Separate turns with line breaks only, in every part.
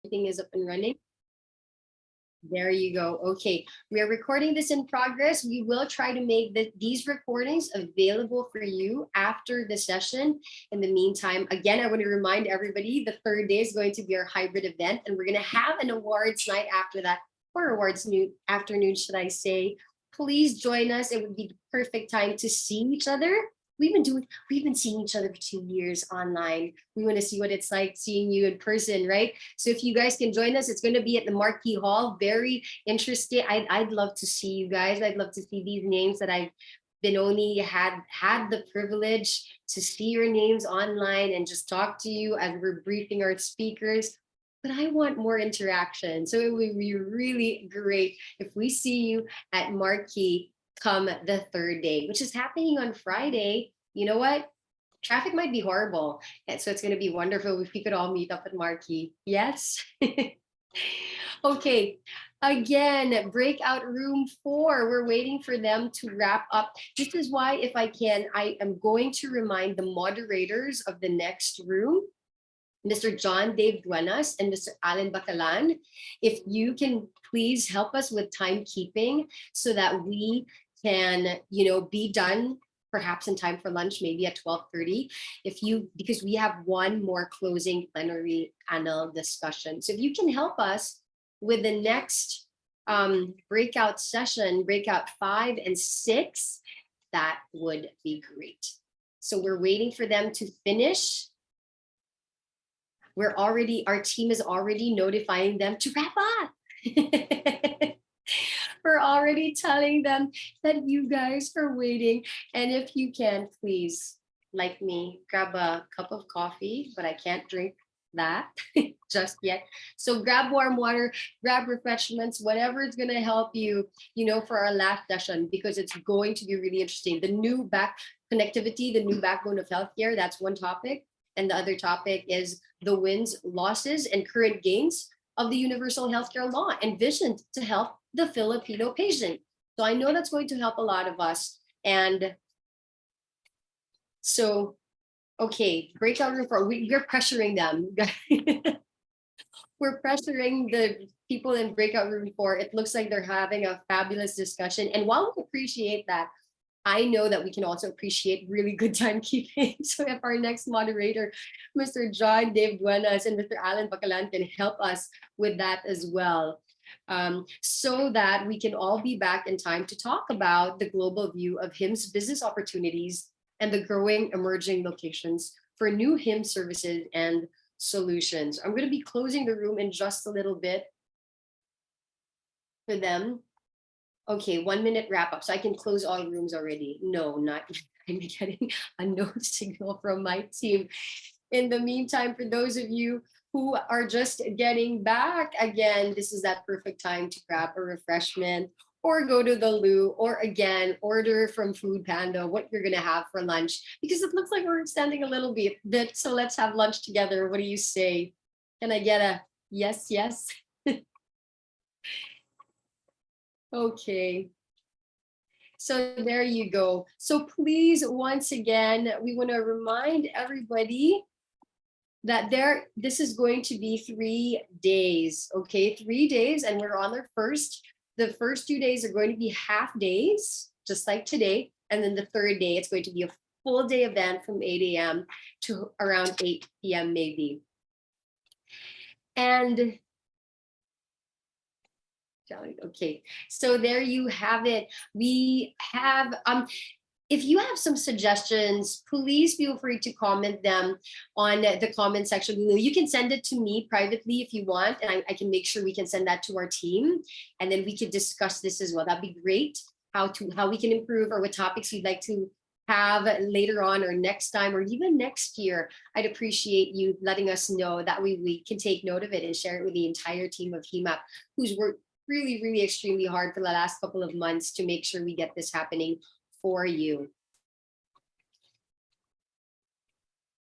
everything is up and running. There you go. Okay, we are recording this in progress. We will try to make these recordings available for you after the session. In the meantime, again, I want to remind everybody the third day is going to be our hybrid event, and we're going to have an awards night after that, or awards afternoon, should I say. Please join us. It would be the perfect time to see each other. We've been seeing each other for 2 years online. We want to see what it's like seeing you in person, right? So if you guys can join us, it's going to be at the Marquee Hall. Very interesting. I'd love to see you guys. I'd love to see these names that I've been only had the privilege to see your names online and just talk to you as we're briefing our speakers. But I want more interaction. So it would be really great if we see you at Marquee come the third day, which is happening on Friday. You know what? Traffic might be horrible. And so it's going to be wonderful if we could all meet up at Marquee. Yes? Okay. Again, breakout room 4. We're waiting for them to wrap up. This is why, if I can, I am going to remind the moderators of the next room, Mr. John Dave Duenas and Mr. Alan Bacalan, if you can please help us with timekeeping so that we can, be done perhaps in time for lunch, maybe at 12:30. Because we have one more closing plenary panel discussion. So if you can help us with the next breakout session, breakout 5 and 6, that would be great. So we're waiting for them to finish. Our team is already notifying them to wrap up. We're already telling them that you guys are waiting. And if you can, please, like me, grab a cup of coffee, but I can't drink that just yet. So grab warm water, grab refreshments, whatever is going to help you, for our last session, because it's going to be really interesting. The new connectivity, the new backbone of healthcare, that's one topic. And the other topic is the wins, losses, and current gains of the universal healthcare law envisioned to help the Filipino patient. So I know that's going to help a lot of us. And so, okay, breakout room 4, we're pressuring them. We're pressuring the people in breakout room 4. It looks like they're having a fabulous discussion. And while we appreciate that, I know that we can also appreciate really good timekeeping. So if our next moderator, Mr. John Dave Duenas and Mr. Alan Bacalan, can help us with that as well, so that we can all be back in time to talk about the global view of HIMS business opportunities and the growing emerging locations for new HIMS services and solutions. I'm going to be closing the room in just a little bit for them. Okay, 1 minute wrap up. So I can close all rooms already. No, not yet. I'm getting a no signal from my team. In the meantime, for those of you who are just getting back, again, this is that perfect time to grab a refreshment or go to the loo, or again, order from Food Panda what you're going to have for lunch, because it looks like we're extending a little bit. So let's have lunch together. What do you say? Can I get a yes, yes? Okay. So there you go. So please, once again, we want to remind everybody that this is going to be 3 days, okay? 3 days, and we're on our first. The first 2 days are going to be half days, just like today. And then the third day, it's going to be a full day event from 8 a.m. to around 8 p.m. maybe. And okay, so there you have it. We have, if you have some suggestions, please feel free to comment them on the comment section below. You can send it to me privately if you want, and I can make sure we can send that to our team, and then we could discuss this as well. That'd be great. How we can improve, or what topics you'd like to have later on, or next time, or even next year. I'd appreciate you letting us know. That way we can take note of it and share it with the entire team of HIMAP, who's worked really, really extremely hard for the last couple of months to make sure we get this happening for you.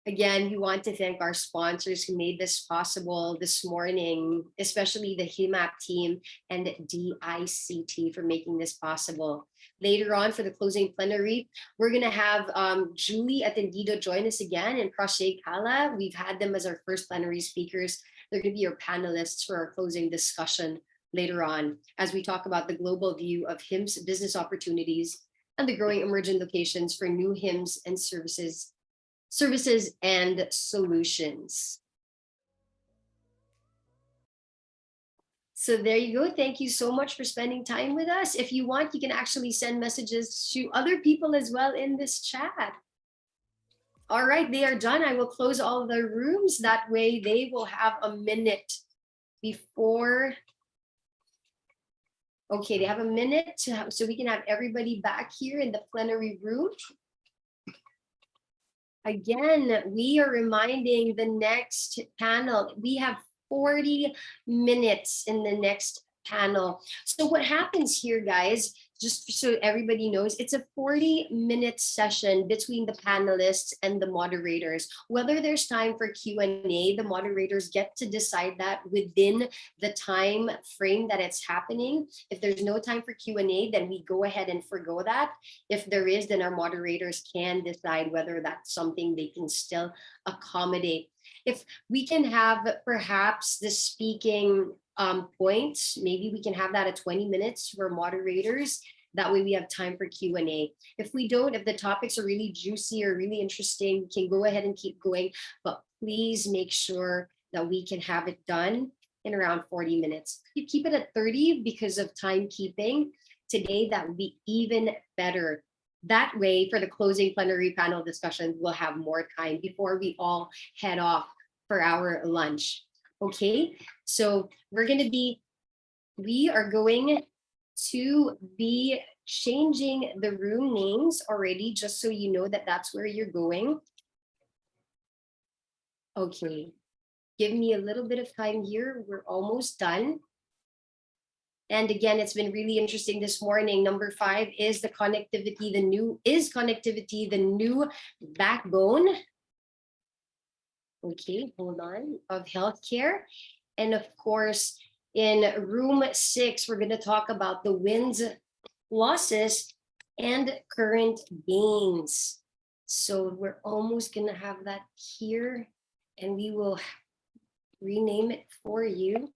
Again, we want to thank our sponsors who made this possible this morning, especially the HIMAP team and DICT for making this possible. Later on, for the closing plenary, we're going to have Julie Atendido join us again, and Prashay Kala. We've had them as our first plenary speakers They're going to be your panelists for our closing discussion later on as we talk about the global view of HIMS business opportunities and the growing emerging locations for new HIMS and services and solutions. So there you go. Thank you so much for spending time with us. If you want, you can actually send messages to other people as well in this chat. All right, they are done. I will close all the rooms. That way they will have a minute before. Okay, they have a minute to have, so we can have everybody back here in the plenary room. Again, we are reminding the next panel, we have 40 minutes in the next panel. So what happens here, guys, just so everybody knows, it's a 40-minute session between the panelists and the moderators. Whether there's time for Q&A, the moderators get to decide that within the time frame that it's happening. If there's no time for Q&A, then we go ahead and forgo that. If there is, then our moderators can decide whether that's something they can still accommodate. If we can have perhaps the speaking points, maybe we can have that at 20 minutes for moderators. That way we have time for Q&A. If we don't, if the topics are really juicy or really interesting, we can go ahead and keep going, but please make sure that we can have it done in around 40 minutes. You keep it at 30 because of timekeeping. Today, that would be even better. That way, for the closing plenary panel discussions, we'll have more time before we all head off for our lunch. Okay, so we are going to be changing the room names already, just so you know that that's where you're going. Okay, give me a little bit of time here. We're almost done. And again, it's been really interesting this morning. Number 5 is the connectivity, the new backbone. Okay, hold on, of healthcare. And of course, in room 6, we're going to talk about the wins, losses, and current gains. So we're almost going to have that here, and we will rename it for you.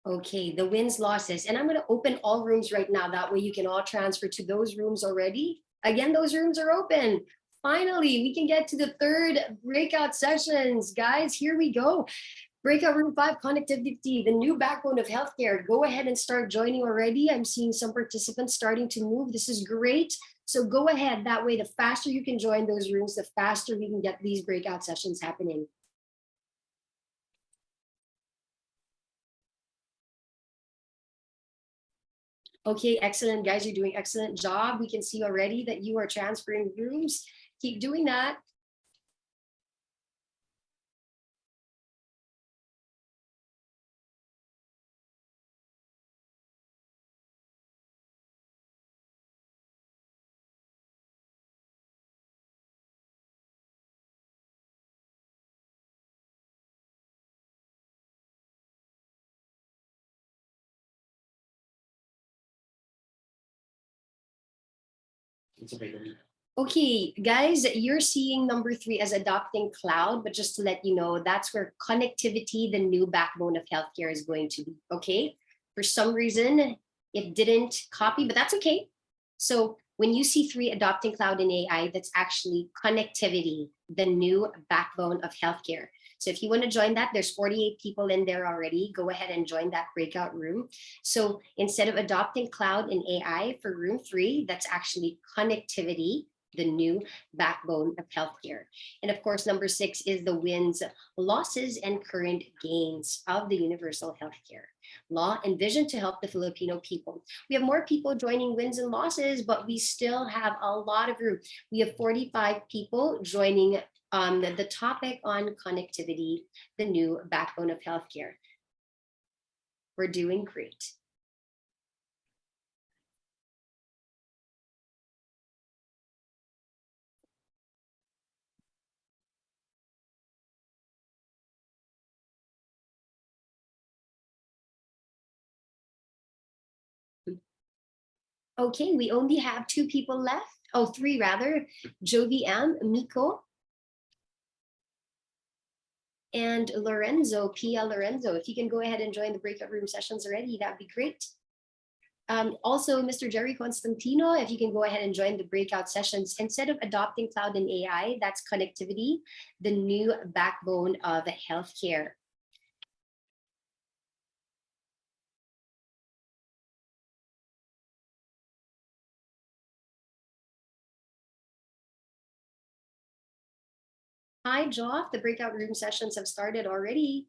Okay, the wins, losses. And I'm going to open all rooms right now. That way you can all transfer to those rooms already. Again, those rooms are open. Finally, we can get to the 3rd breakout sessions. Guys, here we go. Breakout room 5, connectivity, the new backbone of healthcare. Go ahead and start joining already. I'm seeing some participants starting to move. This is great. So go ahead. That way, the faster you can join those rooms, the faster we can get these breakout sessions happening. Okay, excellent, guys. You're doing excellent job. We can see already that you are transferring rooms. Keep doing that. Okay, guys, you're seeing number 3 as adopting cloud, but just to let you know, that's where connectivity, the new backbone of healthcare, is going to be. Okay, for some reason, it didn't copy, but that's okay. So when you see 3 adopting cloud and AI, that's actually connectivity, the new backbone of healthcare. So if you want to join that, there's 48 people in there already. Go ahead and join that breakout room. So instead of adopting cloud and AI for room 3, that's actually connectivity, the new backbone of healthcare. And of course, number 6 is the wins, losses, and current gains of the universal healthcare law and vision to help the Filipino people. We have more people joining wins and losses, but we still have a lot of room. We have 45 people joining the topic on connectivity, the new backbone of healthcare. We're doing great. Okay, we only have 2 people left. Oh, 3 rather. Jovi M, Miko. And Lorenzo, Pia Lorenzo, if you can go ahead and join the breakout room sessions already, that'd be great. Also, Mr. Jerry Constantino, if you can go ahead and join the breakout sessions. Instead of adopting cloud and AI, that's connectivity, the new backbone of healthcare. Hi, Joff. The breakout room sessions have started already.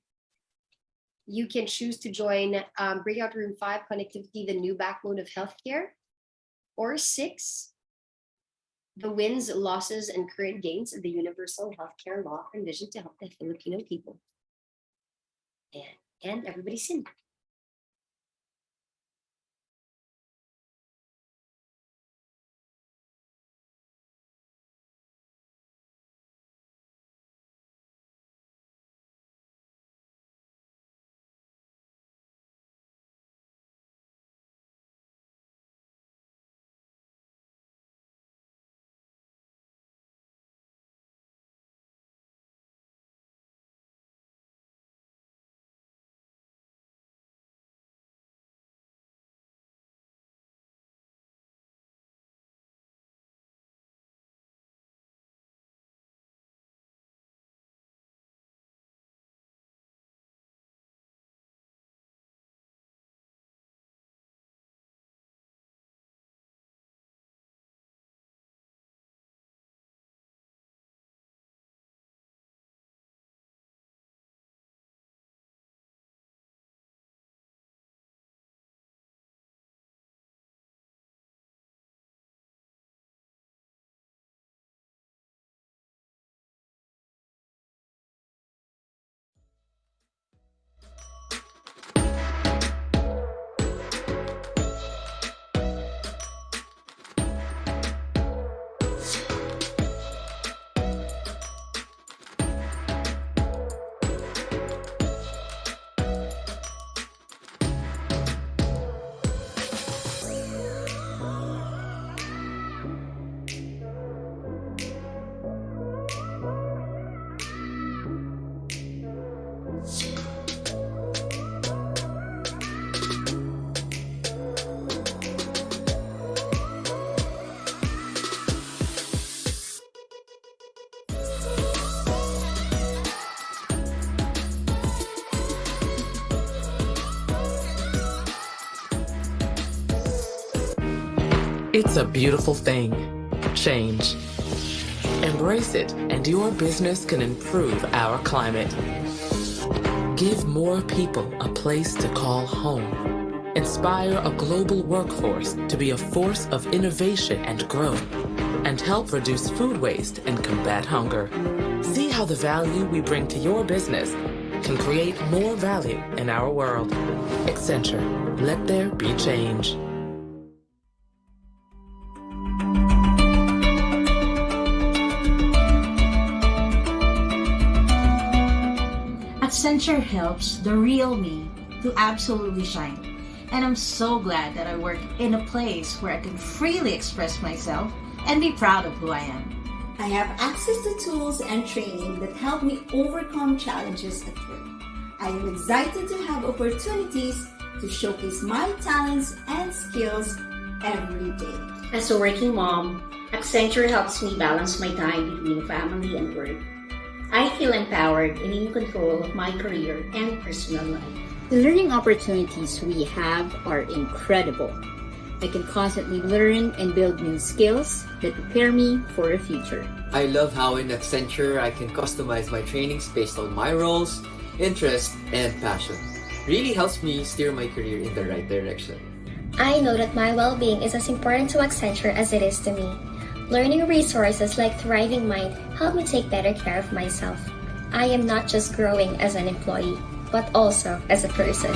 You can choose to join breakout room 5, connectivity, the new backbone of healthcare, or 6, the wins, losses, and current gains of the universal healthcare law and vision to help the Filipino people. And everybody's in.
It's a beautiful thing. Change. Embrace it, and your business can improve our climate. Give more people a place to call home. Inspire a global workforce to be a force of innovation and growth, and help reduce food waste and combat hunger. See how the value we bring to your business can create more value in our world. Accenture, let there be change.
Accenture helps the real me to absolutely shine. And I'm so glad that I work in a place where I can freely express myself and be proud of who I am.
I have access to tools and training that help me overcome challenges at work. I am excited to have opportunities to showcase my talents and skills every day.
As a working mom, Accenture helps me balance my time between family and work. I feel empowered and in control of my career and personal life.
The learning opportunities we have are incredible. I can constantly learn and build new skills that prepare me for the future.
I love how in Accenture I can customize my trainings based on my roles, interests, and passion. Really helps me steer my career in the right direction.
I know that my well-being is as important to Accenture as it is to me. Learning resources like Thriving Mind help me take better care of myself. I am not just growing as an employee, but also as a person.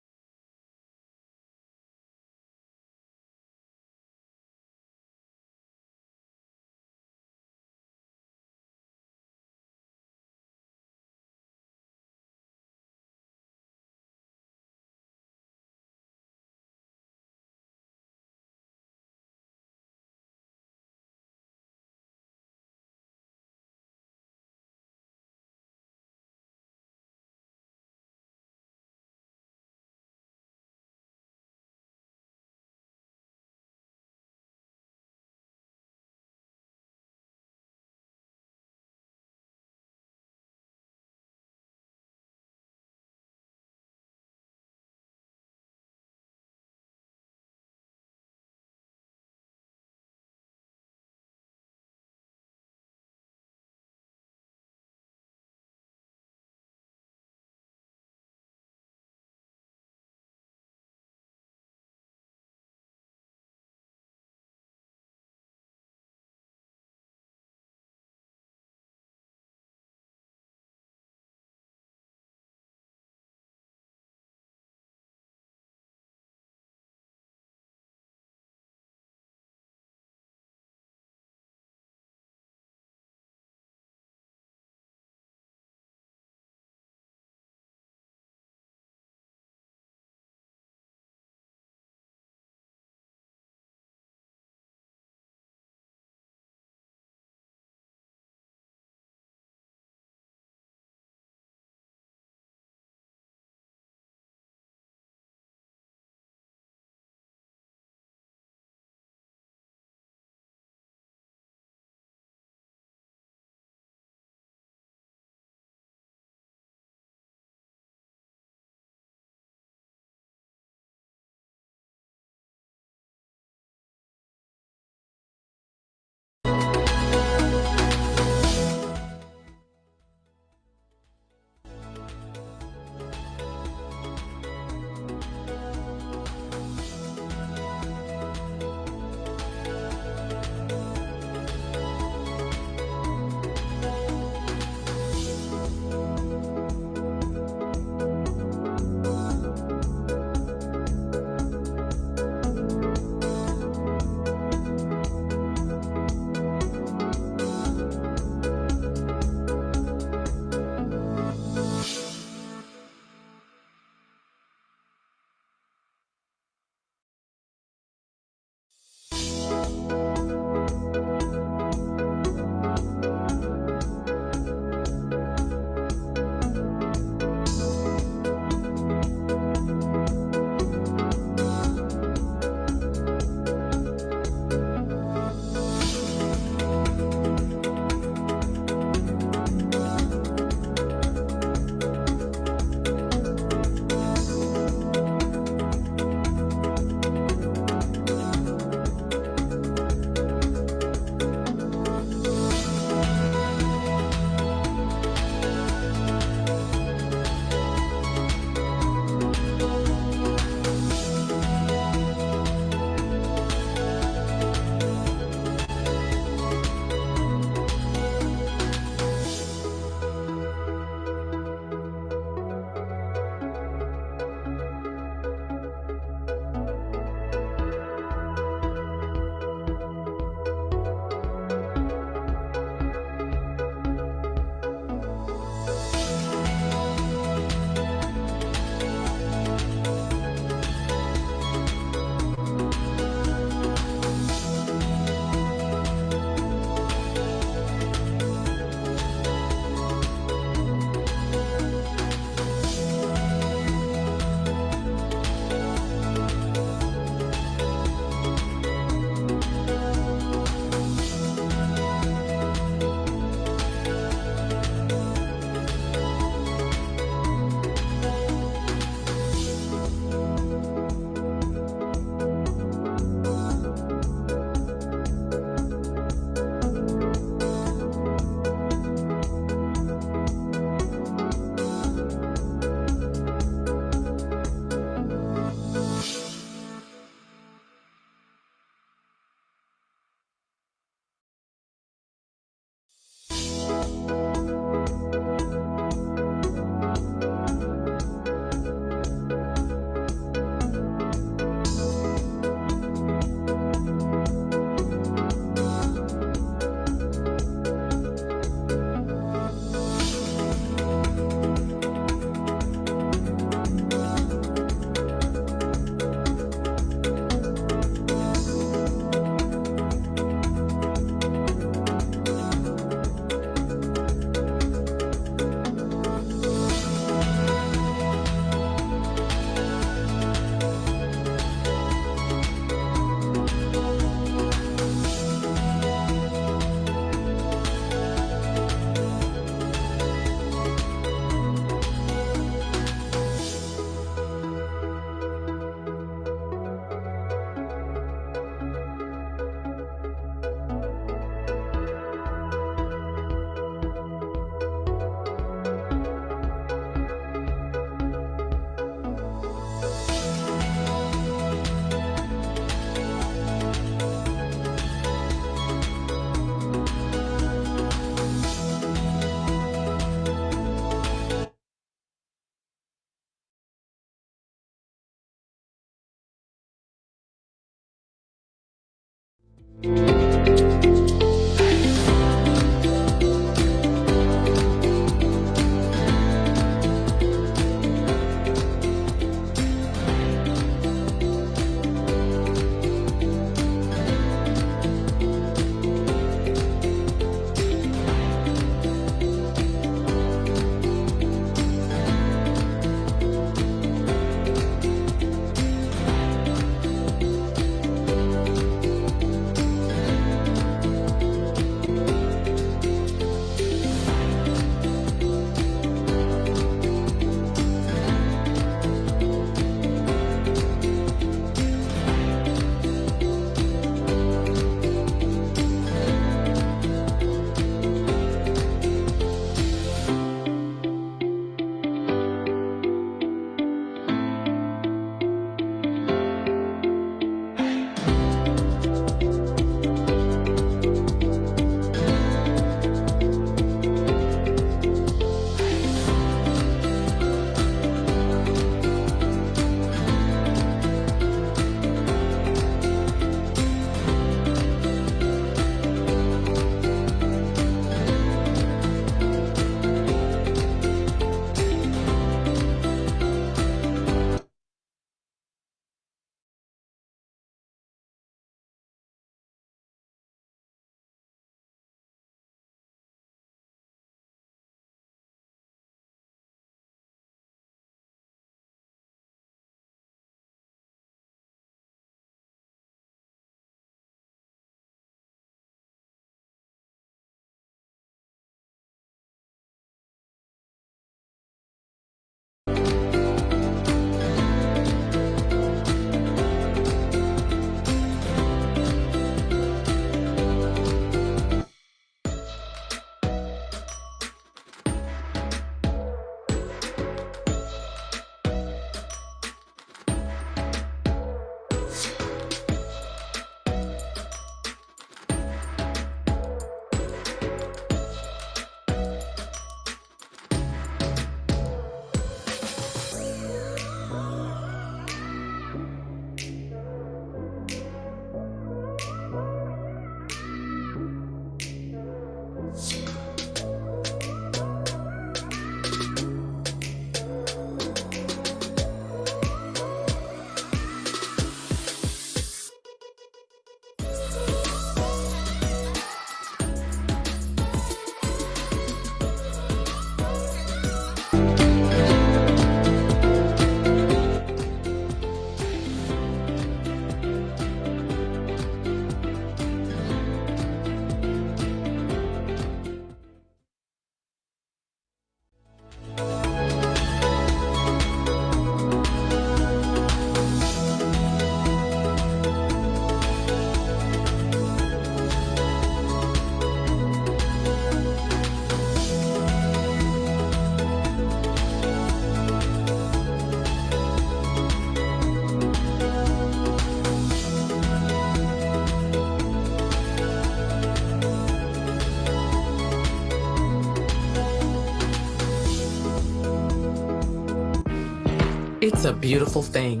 It's a beautiful thing.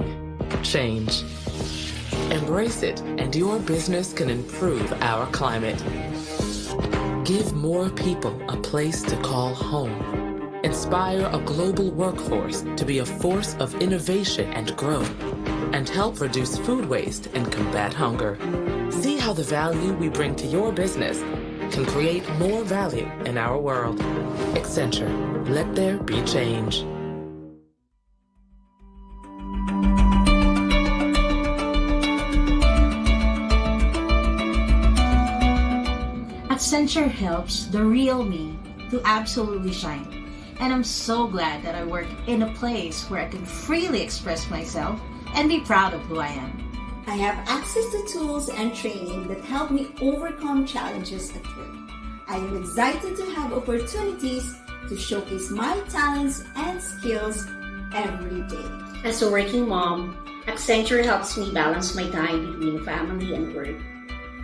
Change. Embrace it, and your business can improve our climate. Give more people a place to call home. Inspire a global workforce to be a force of innovation and growth, and help reduce food waste and combat hunger. See how the value we bring to your business can create more value in our world. Accenture, let there be change.
Accenture helps the real me to absolutely shine. And I'm so glad that I work in a place where I can freely express myself and be proud of who I am.
I have access to tools and training that help me overcome challenges at work. I am excited to have opportunities to showcase my talents and skills every day.
As a working mom, Accenture helps me balance my time between family and work.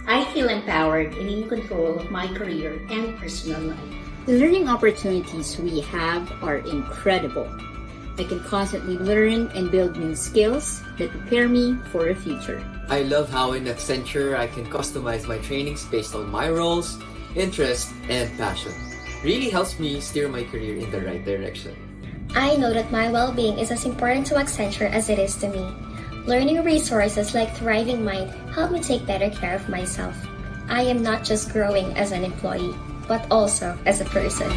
I feel empowered and in control of my career and personal life.
The learning opportunities we have are incredible. I can constantly learn and build new skills that prepare me for a future.
I love how in Accenture I can customize my trainings based on my roles, interests, and passion. Really helps me steer my career in the right direction.
I know that my well-being is as important to Accenture as it is to me. Learning resources like Thriving Mind help me take better care of myself. I am not just growing as an employee, but also as a person.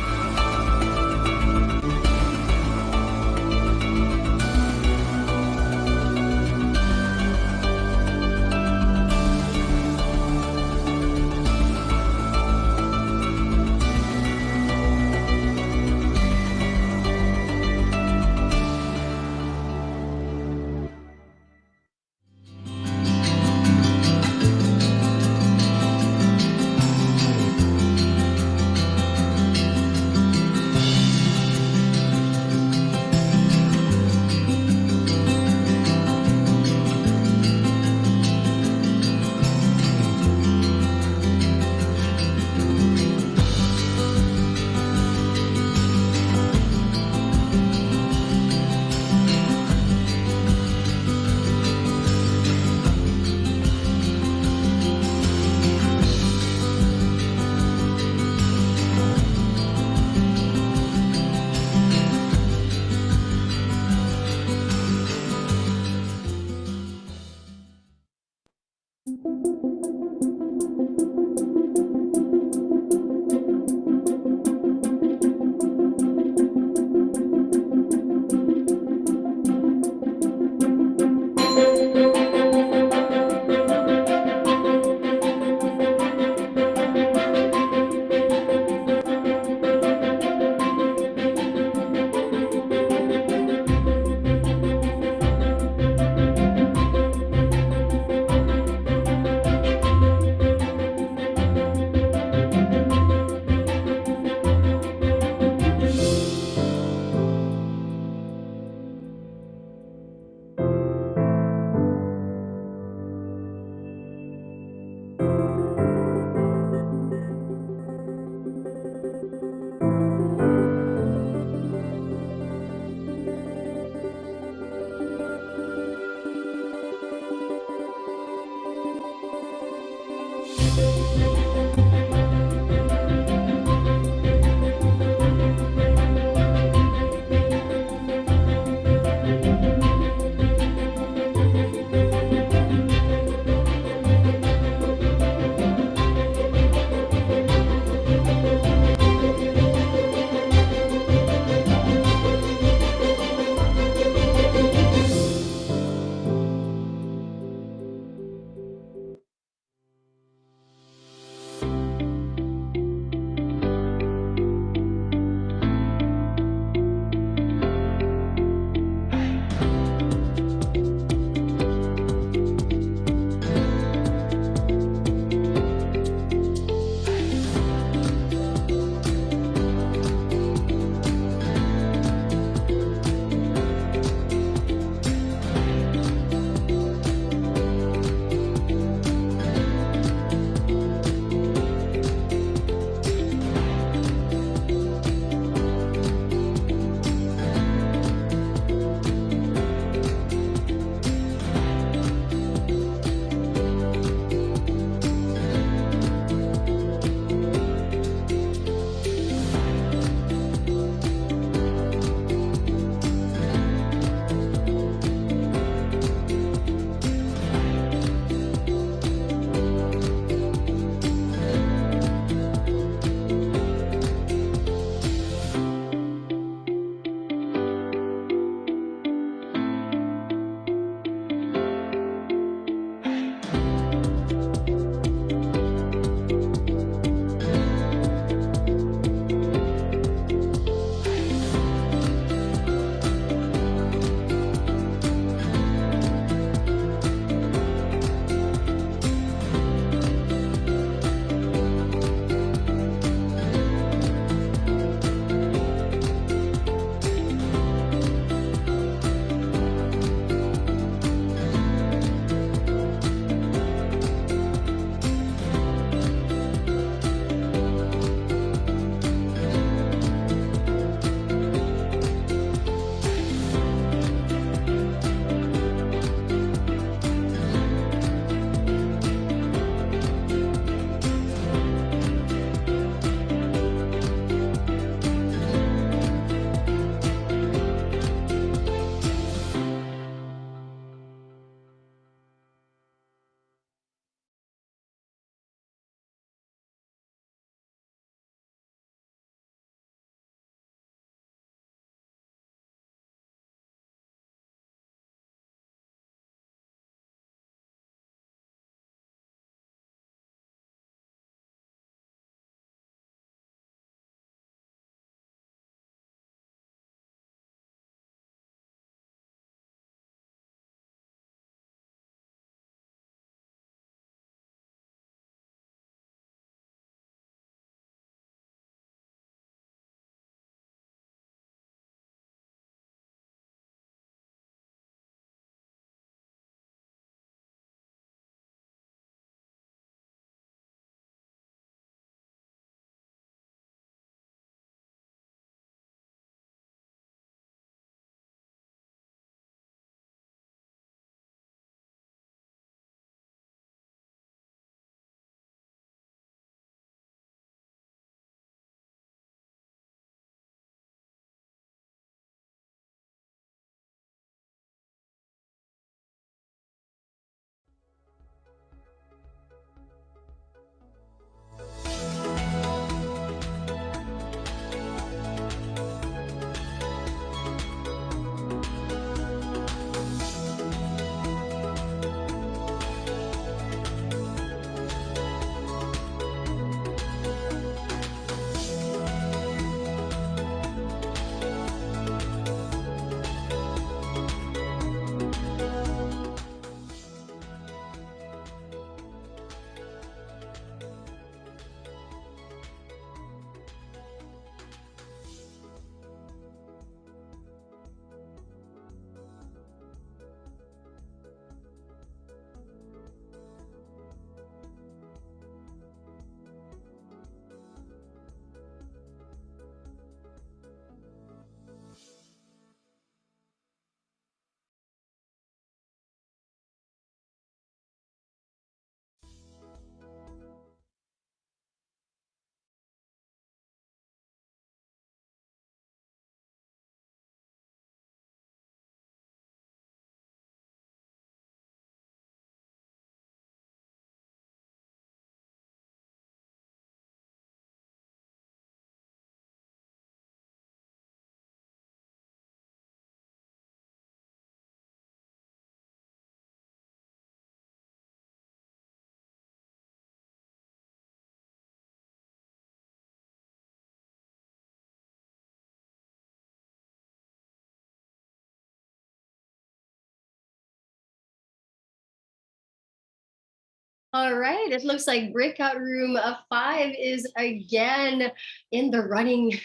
All right, it looks like breakout room 5 is again in the running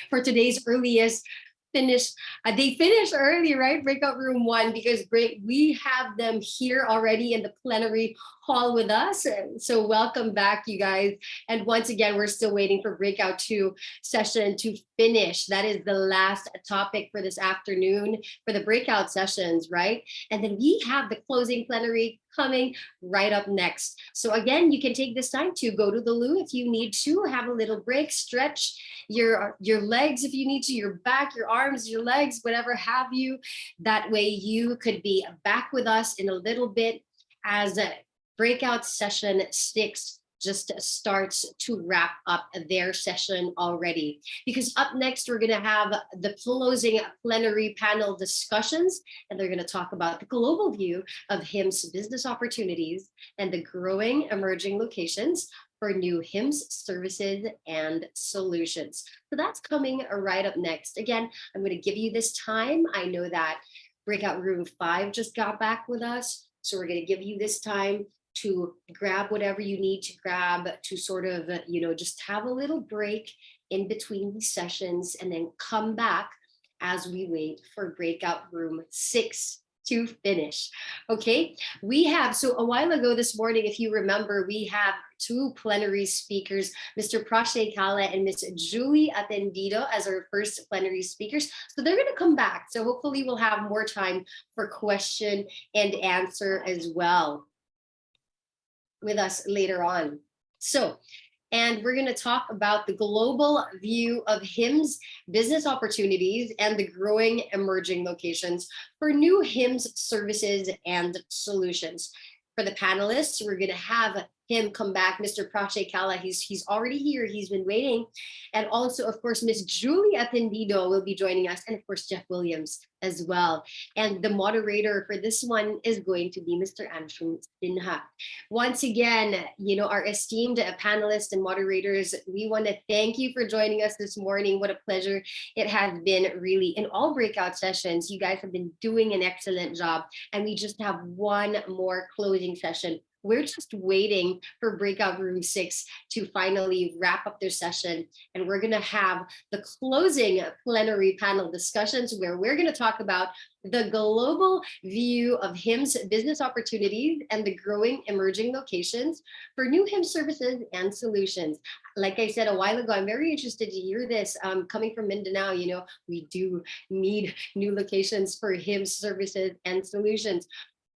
for today's earliest finish. They finished early, right? Breakout room 1, because we have them here already in the plenary hall with us. So welcome back, you guys. And once again, we're still waiting for breakout 2 session to finish. That is the last topic for this afternoon for the breakout sessions, right? And then we have the closing plenary coming right up next. So again, you can take this time to go to the loo if you need to, have a little break, stretch your legs if you need to, your back, your arms, your legs, whatever have you. That way you could be back with us in a little bit as breakout session 6 just starts to wrap up their session already. Because up next, we're going to have the closing plenary panel discussions, and they're going to talk about the global view of HIMS business opportunities and the growing emerging locations for new HIMS services and solutions. So that's coming right up next. Again, I'm going to give you this time. I know that breakout room 5 just got back with us, so we're going to give you this time to grab whatever you need to grab, to sort of, just have a little break in between these sessions, and then come back as we wait for breakout room 6 to finish. Okay, so a while ago this morning, if you remember, we have 2 plenary speakers, Mr. Prashay Kala and Miss Julie Atendido as our first plenary speakers. So they're going to come back. So hopefully we'll have more time for question and answer as well with us later on. And we're going to talk about the global view of HIMS business opportunities and the growing emerging locations for new HIMS services and solutions. For the panelists, we're going to have him come back, Mr. Prashay Kala. He's already here. He's been waiting. And also, of course, Miss Julie Atendido will be joining us. And of course, Jeff Williams as well. And the moderator for this one is going to be Mr. Anshu Sinha. Once again, our esteemed panelists and moderators, we want to thank you for joining us this morning. What a pleasure it has been, really. In all breakout sessions, you guys have been doing an excellent job. And we just have one more closing session. We're just waiting for breakout room 6 to finally wrap up their session. And we're going to have the closing plenary panel discussions where we're going to talk about the global view of HIMS business opportunities and the growing emerging locations for new HIMS services and solutions. Like I said a while ago, I'm very interested to hear this coming from Mindanao. We do need new locations for HIMS services and solutions.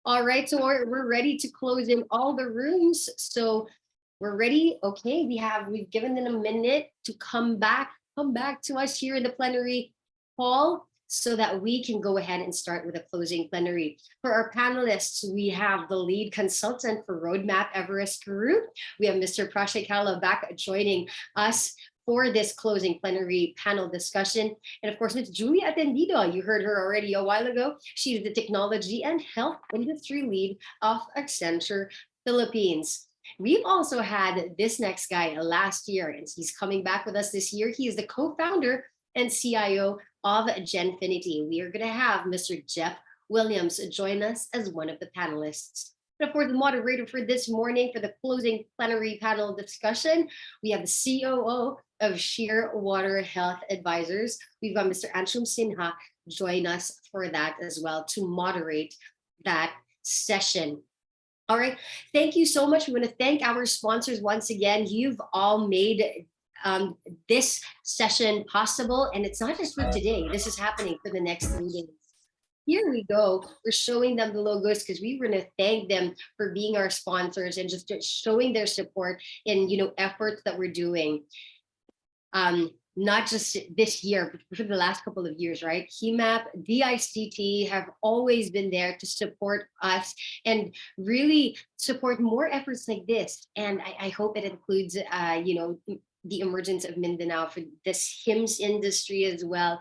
All right, so we're ready to close in all the rooms. So we're ready. Okay, we've given them a minute to come back to us here in the plenary hall so that we can go ahead and start with a closing plenary. For our panelists, we have the lead consultant for Roadmap Everest Group. We have Mr. Prashay Kala back joining us for this closing plenary panel discussion. And of course, Ms. Julie Atendido, you heard her already a while ago. She's the technology and health industry lead of Accenture Philippines. We've also had this next guy last year, and he's coming back with us this year. He is the co-founder and CIO of Genfinity. We are going to have Mr. Jeff Williams join us as one of the panelists. And of course, the moderator for this morning for the closing plenary panel discussion, we have the COO of Shearwater Health Advisors. We've got Mr. Anshu Sinha join us for that as well to moderate that session. All right, thank you so much. We want to thank our sponsors once again. You've all made this session possible, and it's not just for today. This is happening for the next 3 days. Here we go. We're showing them the logos because we were going to thank them for being our sponsors and just showing their support in efforts that we're doing. Not just this year, but for the last couple of years, right? HIMAP, DICT have always been there to support us and really support more efforts like this. And I hope it includes, the emergence of Mindanao for this HIMS industry as well,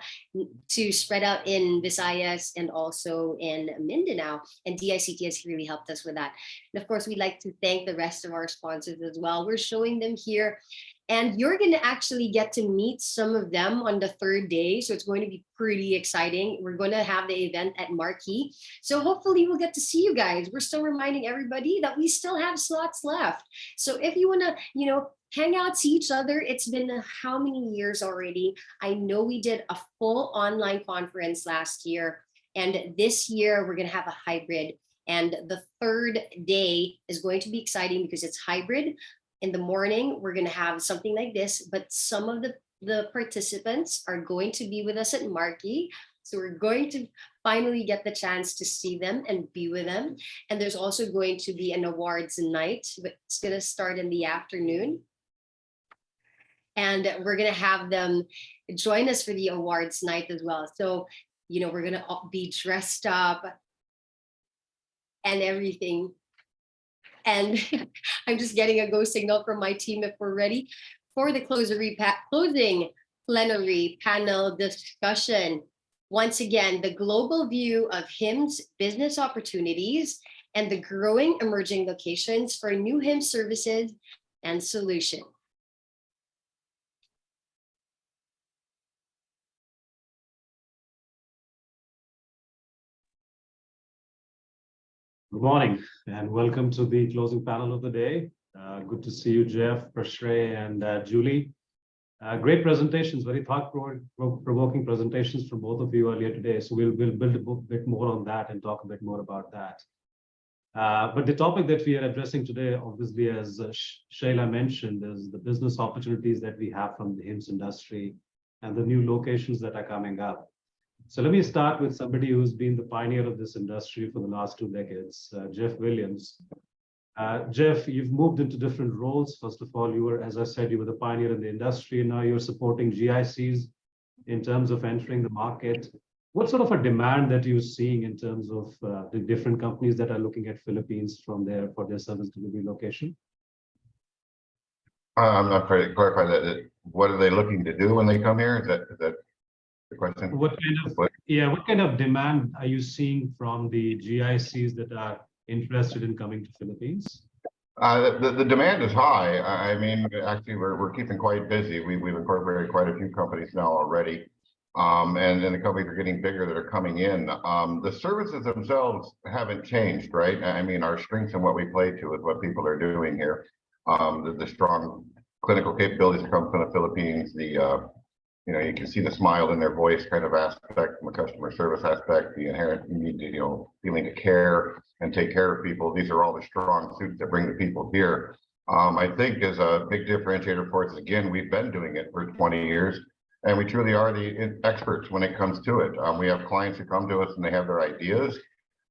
to spread out in Visayas and also in Mindanao. And DICT has really helped us with that. And of course, we'd like to thank the rest of our sponsors as well. We're showing them here. And you're going to actually get to meet some of them on the third day. So it's going to be pretty exciting. We're going to have the event at Marquee. So hopefully we'll get to see you guys. We're still reminding everybody that we still have slots left. So if you want to, hang out, see each other. It's been how many years already? I know we did a full online conference last year. And this year we're going to have a hybrid. And the third day is going to be exciting because it's hybrid. In the morning, we're going to have something like this, but some of the participants are going to be with us at Marquee. So we're going to finally get the chance to see them and be with them. And there's also going to be an awards night, but it's going to start in the afternoon. And we're going to have them join us for the awards night as well. So, we're going to be dressed up and everything. And I'm just getting a go signal from my team if we're ready for the closing plenary panel discussion. Once again, the global view of HIMS business opportunities and the growing emerging locations for new HIMS services and solutions.
Good morning and welcome to the closing panel of the day. Good to see you, Jeff, Prashray, and Julie. Great presentations, very thought-provoking presentations from both of you earlier today. So we'll build a bit more on that and talk a bit more about that. But the topic that we are addressing today, obviously, as Shayla mentioned, is the business opportunities that we have from the HIMS industry and the new locations that are coming up. So let me start with somebody who's been the pioneer of this industry for the last 2 decades, Jeff Williams. Jeff, you've moved into different roles. First of all, as I said, you were the pioneer in the industry. Now you're supporting GICs in terms of entering the market. What sort of a demand that you're seeing in terms of the different companies that are looking at Philippines for their service delivery location?
I'm not trying to clarify that. What are they looking to do when they come here? Is that the question?
What kind of demand are you seeing from the GICs that are interested in coming to Philippines?
The demand is high. I mean, actually, we're keeping quite busy. We've incorporated quite a few companies now already, and then the companies are getting bigger that are coming in. The services themselves haven't changed, right? I mean, our strengths and what we play to is what people are doing here. The strong clinical capabilities that come from the Philippines, you can see the smile in their voice kind of aspect from a customer service aspect, the inherent need to, feeling to care and take care of people. These are all the strong suits that bring the people here. I think is a big differentiator for us. Again, we've been doing it for 20 years and we truly are the experts when it comes to it. We have clients who come to us and they have their ideas,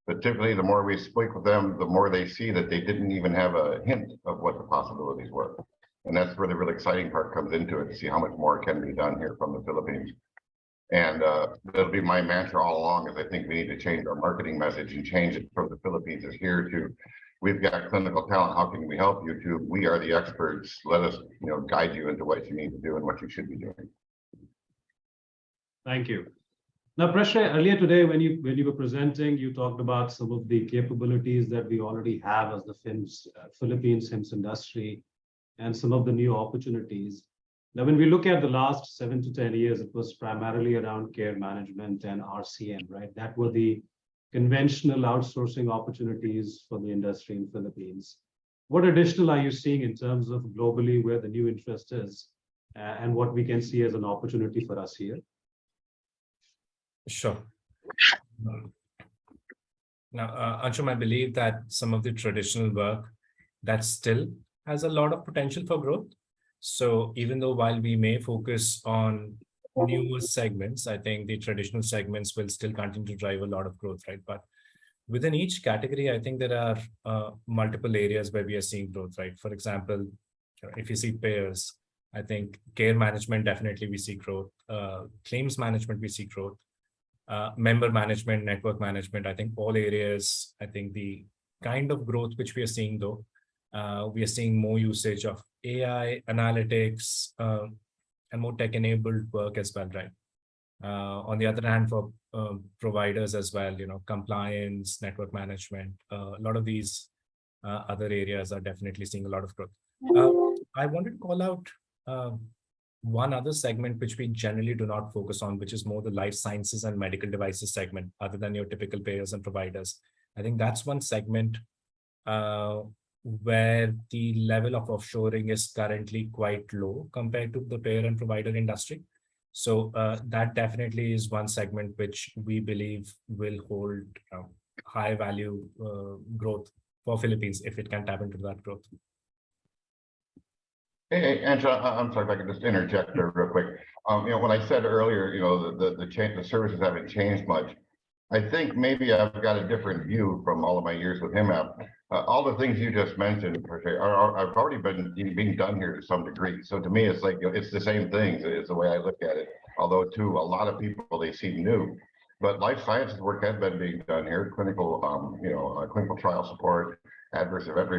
but typically the more we speak with them, the more they see that they didn't even have a hint of what the possibilities were. And that's where the really exciting part comes into it, to see how much more can be done here from the Philippines. And that'll be my mantra all along, is I think we need to change our marketing message and change it from the Philippines is here to, we've got clinical talent, how can we help you, to we are the experts, let us guide you into what you need to do and what you should be doing.
Thank you. Now, Prashray, earlier today when you were presenting, you talked about some of the capabilities that we already have as the Philippines HIMS industry and some of the new opportunities. Now, when we look at the last 7 to 10 years, it was primarily around care management and RCM, right? That were the conventional outsourcing opportunities for the industry in Philippines. What additional are you seeing in terms of globally where the new interest is and what we can see as an opportunity for us here?
Sure. Now, Anshum, I believe that some of the traditional work that still has a lot of potential for growth. So even though while we may focus on newer segments, I think the traditional segments will still continue to drive a lot of growth, right? But within each category, I think there are multiple areas where we are seeing growth, right? For example, if you see payers, I think care management, definitely we see growth. Claims management, we see growth. Member management, network management, I think all areas, I think the kind of growth which we are seeing though, we are seeing more usage of AI, analytics, and more tech-enabled work as well, right? On the other hand, for providers as well, compliance, network management, a lot of these other areas are definitely seeing a lot of growth. I wanted to call out one other segment which we generally do not focus on, which is more the life sciences and medical devices segment, other than your typical payers and providers. I think that's one segment where the level of offshoring is currently quite low compared to the payer and provider industry. So that definitely is one segment which we believe will hold high value growth for Philippines if it can tap into that growth.
Hey, Angela, I'm sorry if I could just interject there real quick. When I said earlier, the services haven't changed much. I think maybe I've got a different view from all of my years with HIMAP. All the things you just mentioned, I've already been being done here to some degree. So to me, it's like it's the same things. It's the way I look at it. Although to a lot of people, they seem new. But life sciences work has been being done here. Clinical, clinical trial support, adverse event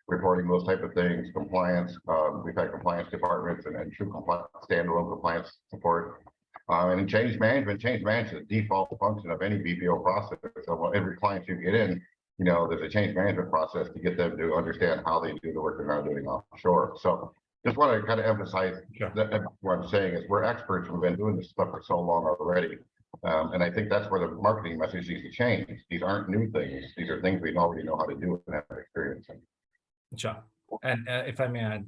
reporting, those type of things, compliance. We've had compliance departments and true compliance, standalone compliance support. And change management is the default function of any BPO process. So every client you get in, there's a change management process to get them to understand how they do the work they're not doing offshore. So just want to kind of emphasize that what I'm saying is we're experts. We've been doing this stuff for so long already. And I think that's where the marketing message needs to change. These aren't new things. These are things we already know how to do and have experience in.
Sure. And if I may add,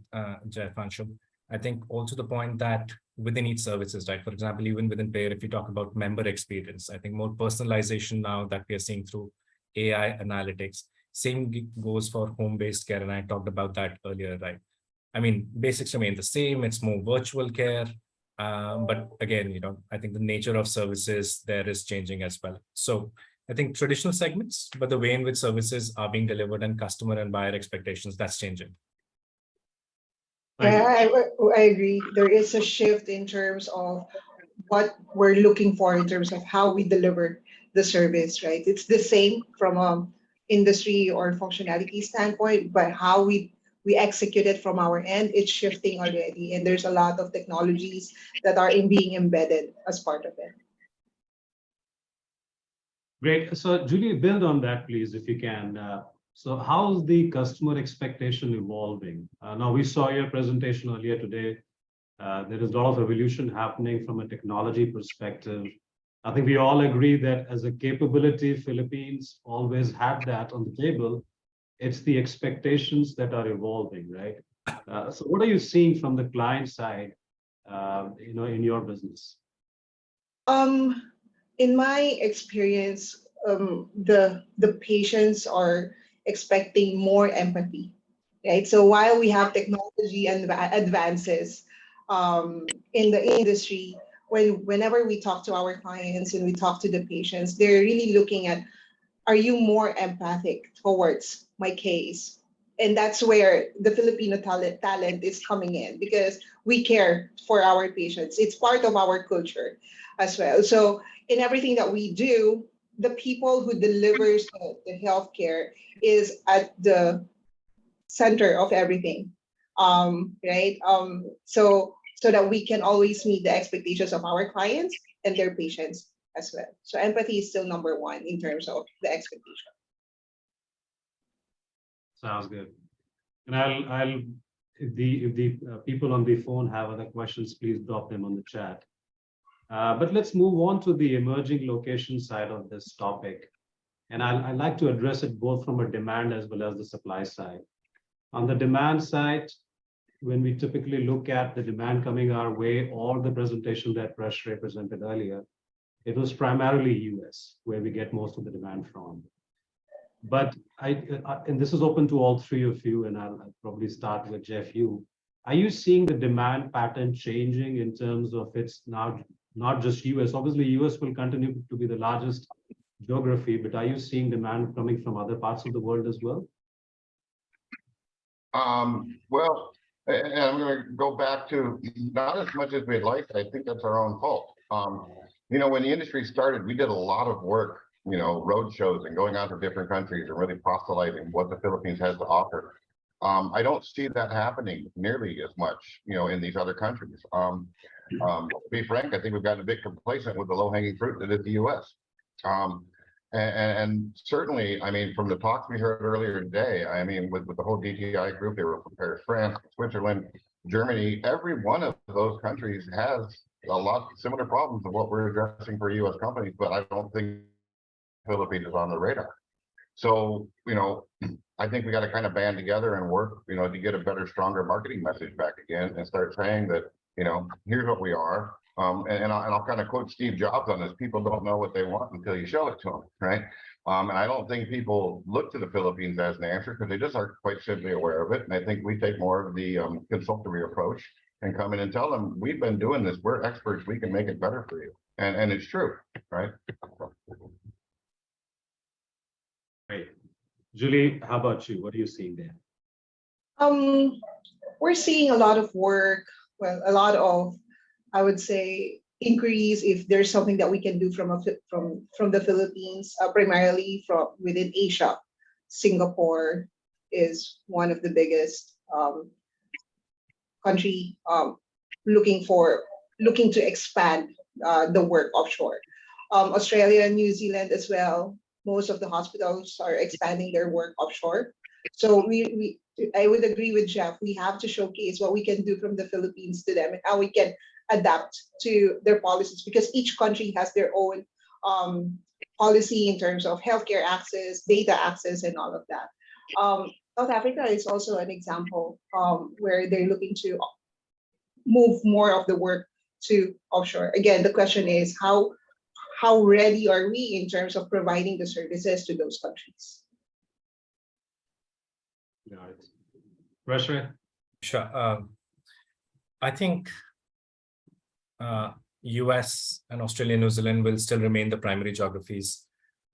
Jeff, Anshu, I think also the point that within each services, right? For example, even within payer, if you talk about member experience, I think more personalization now that we are seeing through AI analytics. Same goes for home-based care, and I talked about that earlier, right? I mean, basics remain the same. It's more virtual care. But again, I think the nature of services there is changing as well. So I think traditional segments, but the way in which services are being delivered and customer and buyer expectations, that's changing.
Yeah, I agree. There is a shift in terms of what we're looking for in terms of how we deliver the service, right? It's the same from industry or functionality standpoint, but how we execute it from our end, it's shifting already. And there's a lot of technologies that are being embedded as part of it.
Great. So Julie, build on that, please, if you can. So how's the customer expectation evolving? Now, we saw your presentation earlier today. There is a lot of evolution happening from a technology perspective. I think we all agree that as a capability, Philippines always had that on the table. It's the expectations that are evolving, right? So what are you seeing from the client side, in your business?
In my experience, the patients are expecting more empathy, right? So while we have technology and advances in the industry, whenever we talk to our clients and we talk to the patients, they're really looking at, are you more empathic towards my case? And that's where the Filipino talent is coming in, because we care for our patients. It's part of our culture as well. So in everything that we do, the people who delivers the healthcare is at the center of everything, right? So that we can always meet the expectations of our clients and their patients as well. So empathy is still number one in terms of the expectation.
Sounds good. And if the people on the phone have other questions, please drop them on the chat. But let's move on to the emerging location side of this topic. And I'd like to address it both from a demand as well as the supply side. On the demand side, when we typically look at the demand coming our way or the presentation that Prashray presented earlier, it was primarily US where we get most of the demand from. But and this is open to all three of you, and I'll probably start with Jeff. Are you seeing the demand pattern changing in terms of it's now not just US? Obviously, US will continue to be the largest geography, but are you seeing demand coming from other parts of the world as well?
Well, and I'm going to go back to not as much as we'd like. I think that's our own fault. When the industry started, we did a lot of work, road shows and going out to different countries and really proselytizing what the Philippines has to offer. I don't see that happening nearly as much, in these other countries. To be frank, I think we've gotten a bit complacent with the low-hanging fruit that is the US. And certainly, I mean, from the talks we heard earlier today, I mean, with the whole DTI group, they were from Paris, France, Switzerland, Germany, every one of those countries has a lot similar problems of what we're addressing for U.S. companies, but I don't think Philippines is on the radar. So, I think we got to kind of band together and work, to get a better, stronger marketing message back again and start saying that, here's what we are. And I'll kind of quote Steve Jobs on this: people don't know what they want until you show it to them, right? And I don't think people look to the Philippines as an answer because they just aren't quite simply aware of it. And I think we take more of the consultative approach and come in and tell them, we've been doing this, we're experts, we can make it better for you. And it's true, right?
Great. Julie, how about you? What are you seeing there?
We're seeing a lot of work, well, a lot of, I would say, inquiries if there's something that we can do from the Philippines, primarily from within Asia. Singapore is one of the biggest country looking to expand the work offshore. Australia and New Zealand as well. Most of the hospitals are expanding their work offshore. So I would agree with Jeff. We have to showcase what we can do from the Philippines to them and how we can adapt to their policies, because each country has their own policy in terms of healthcare access, data access, and all of that. South Africa is also an example where they're looking to move more of the work to offshore. Again, the question is how ready are we in terms of providing the services to those countries?
Got it. Rashmi?
Sure. I think US and Australia, New Zealand will still remain the primary geographies.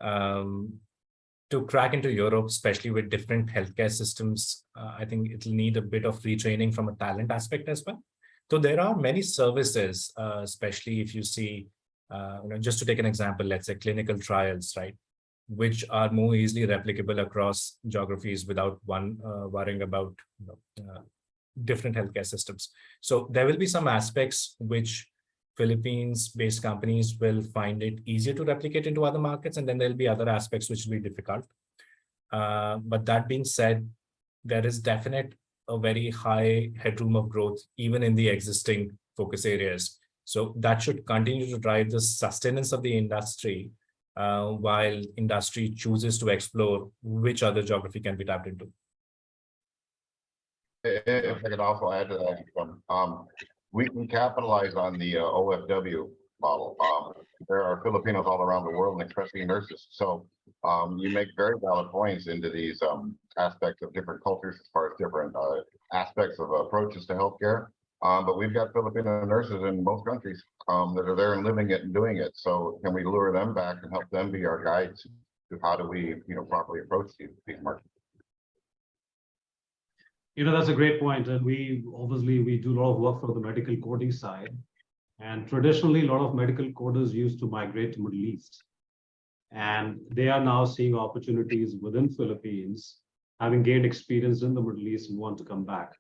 To crack into Europe, especially with different healthcare systems, I think it'll need a bit of retraining from a talent aspect as well. So there are many services, especially if you see, just to take an example, let's say clinical trials, right, which are more easily replicable across geographies without one worrying about different healthcare systems. So there will be some aspects which Philippines-based companies will find it easier to replicate into other markets, and then there'll be other aspects which will be difficult. But that being said, there is definite a very high headroom of growth even in the existing focus areas. So that should continue to drive the sustenance of the industry while industry chooses to explore which other geography can be tapped into.
If I could also add to that, we can capitalize on the OFW model. There are Filipinos all around the world and especially nurses. So you make very valid points into these aspects of different cultures as far as different aspects of approaches to healthcare. But we've got Filipino nurses in most countries that are there and living it and doing it. So can we lure them back and help them be our guides to how do we, properly approach these markets?
That's a great point. And we do a lot of work for the medical coding side. And traditionally, a lot of medical coders used to migrate to Middle East. And they are now seeing opportunities within Philippines, having gained experience in the Middle East and want to come back.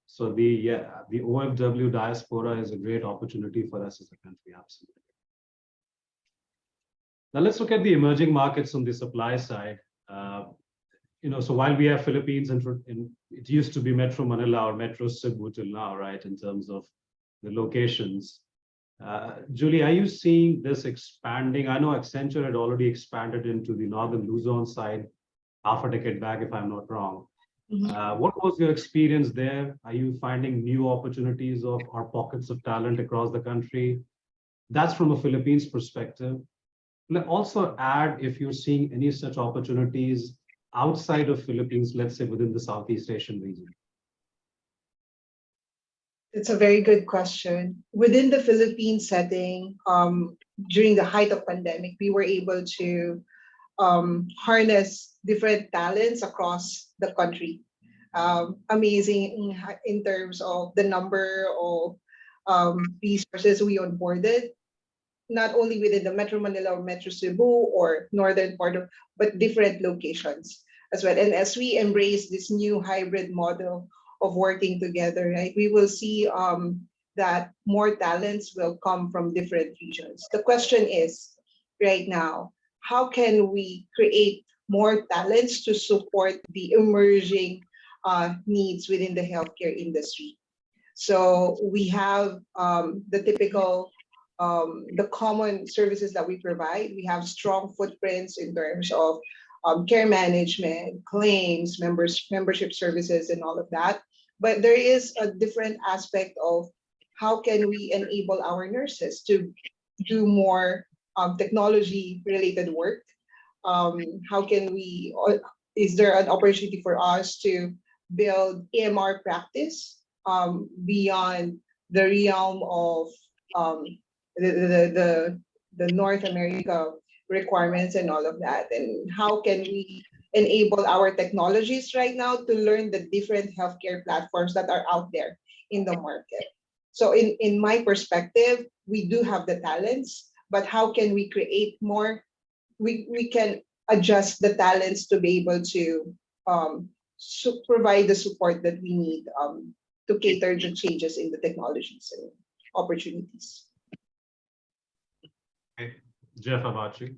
So the OFW diaspora is a great opportunity for us as a country, absolutely. Now let's look at the emerging markets on the supply side. So while we have Philippines and it used to be Metro Manila or Metro Cebu till now, right, in terms of the locations. Julie, are you seeing this expanding? I know Accenture had already expanded into the Northern Luzon side half a decade back, if I'm not wrong. What was your experience there? Are you finding new opportunities or pockets of talent across the country? That's from a Philippines perspective. Also add if you're seeing any such opportunities outside of Philippines, let's say within the Southeast Asian region.
It's a very good question. Within the Philippine setting, during the height of pandemic, we were able to harness different talents across the country. Amazing in terms of the number of resources we onboarded, not only within the Metro Manila or Metro Cebu or northern part of, but different locations as well. And as we embrace this new hybrid model of working together, right, we will see that more talents will come from different regions. The question is, right now, how can we create more talents to support the emerging needs within the healthcare industry? So we have the typical, the common services that we provide. We have strong footprints in terms of care management, claims, membership services, and all of that. But there is a different aspect of how can we enable our nurses to do more technology-related work. How can we, is there an opportunity for us to build AMR practice beyond the realm of um, the North America requirements and all of that? And how can we enable our technologies right now to learn the different healthcare platforms that are out there in the market? So in my perspective, we do have the talents, but how can we create more? We can adjust the talents to be able to provide the support that we need to cater to changes in the technologies and opportunities.
Okay. Jeff, how about you?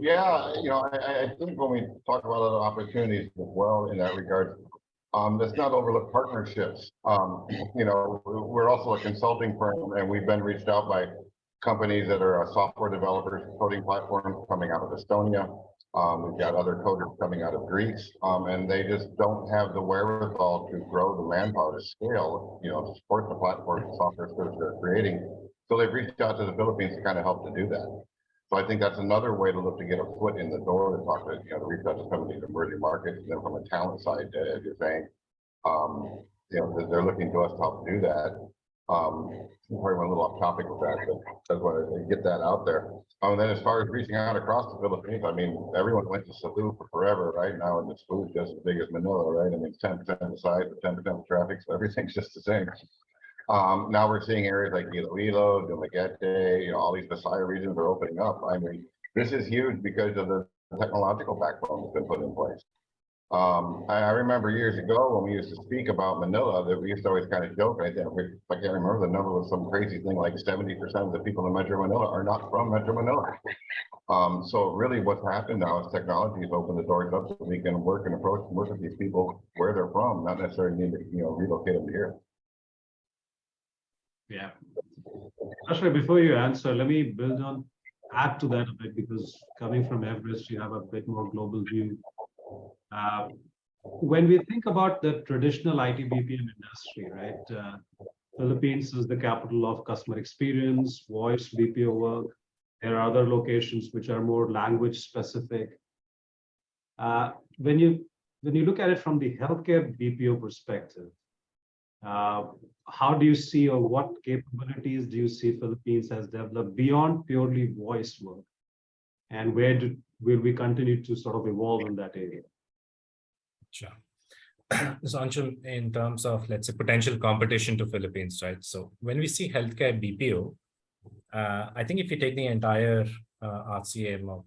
Yeah, I think when we talk about other opportunities as well in that regard, let's not overlook partnerships. We're also a consulting firm, and we've been reached out by companies that are software developers, coding platforms coming out of Estonia. We've got other coders coming out of Greece, and they just don't have the wherewithal to grow the manpower to scale, to support the platform and software services they're creating. So they've reached out to the Philippines to kind of help to do that. So I think that's another way to look to get a foot in the door to talk to, to reach out to some of these emerging markets. And then from a talent side, as you're saying, they're looking to us to help do that. Probably went a little off topic with that, but I just want to get that out there. And then as far as reaching out across the Philippines, I mean, everyone went to Cebu for forever, right? Now and Cebu is just as big as Manila, right? I mean, 10% of the size, but 10% of the traffic, so everything's just the same. Now we're seeing areas like Iloilo, Dumaguete, all these Visayas regions are opening up. I mean, this is huge because of the technological backbone that's been put in place. I remember years ago when we used to speak about Manila, that we used to always kind of joke. I can't remember the number, was some crazy thing like 70% of the people in Metro Manila are not from Metro Manila. So really what's happened now is technology has opened the doors up so we can work and approach and work with these people where they're from, not necessarily need to relocate them here.
Yeah. Actually, before you answer, let me add to that a bit, because coming from Everest, you have a bit more global view. When we think about the traditional IT BPM industry, right? Philippines is the capital of customer experience, voice BPO work. There are other locations which are more language specific. When you look at it from the healthcare BPO perspective, how do you see, or what capabilities do you see Philippines has developed beyond purely voice work? And where will we continue to sort of evolve in that area?
Sure. So Anshul, in terms of, let's say, potential competition to Philippines, right? So when we see healthcare BPO, I think if you take the entire RCM or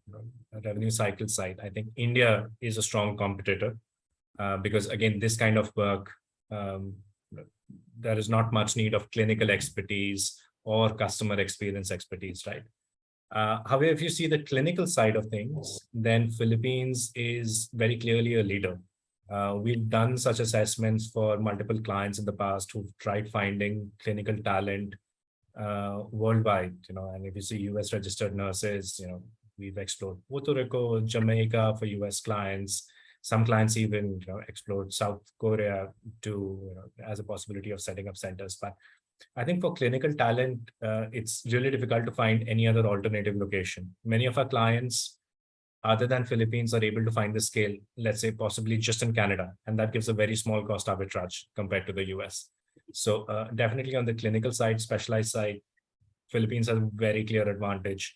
revenue cycle side, I think India is a strong competitor because, again, this kind of work, there is not much need of clinical expertise or customer experience expertise, right? However, if you see the clinical side of things, then Philippines is very clearly a leader. We've done such assessments for multiple clients in the past who've tried finding clinical talent worldwide, and if you see US registered nurses, we've explored Puerto Rico, Jamaica for US clients. Some clients even explored South Korea to as a possibility of setting up centers. But I think for clinical talent, it's really difficult to find any other alternative location. Many of our clients, other than Philippines, are able to find the scale, let's say possibly just in Canada, and that gives a very small cost arbitrage compared to the US. So definitely on the clinical side, specialized side, Philippines has a very clear advantage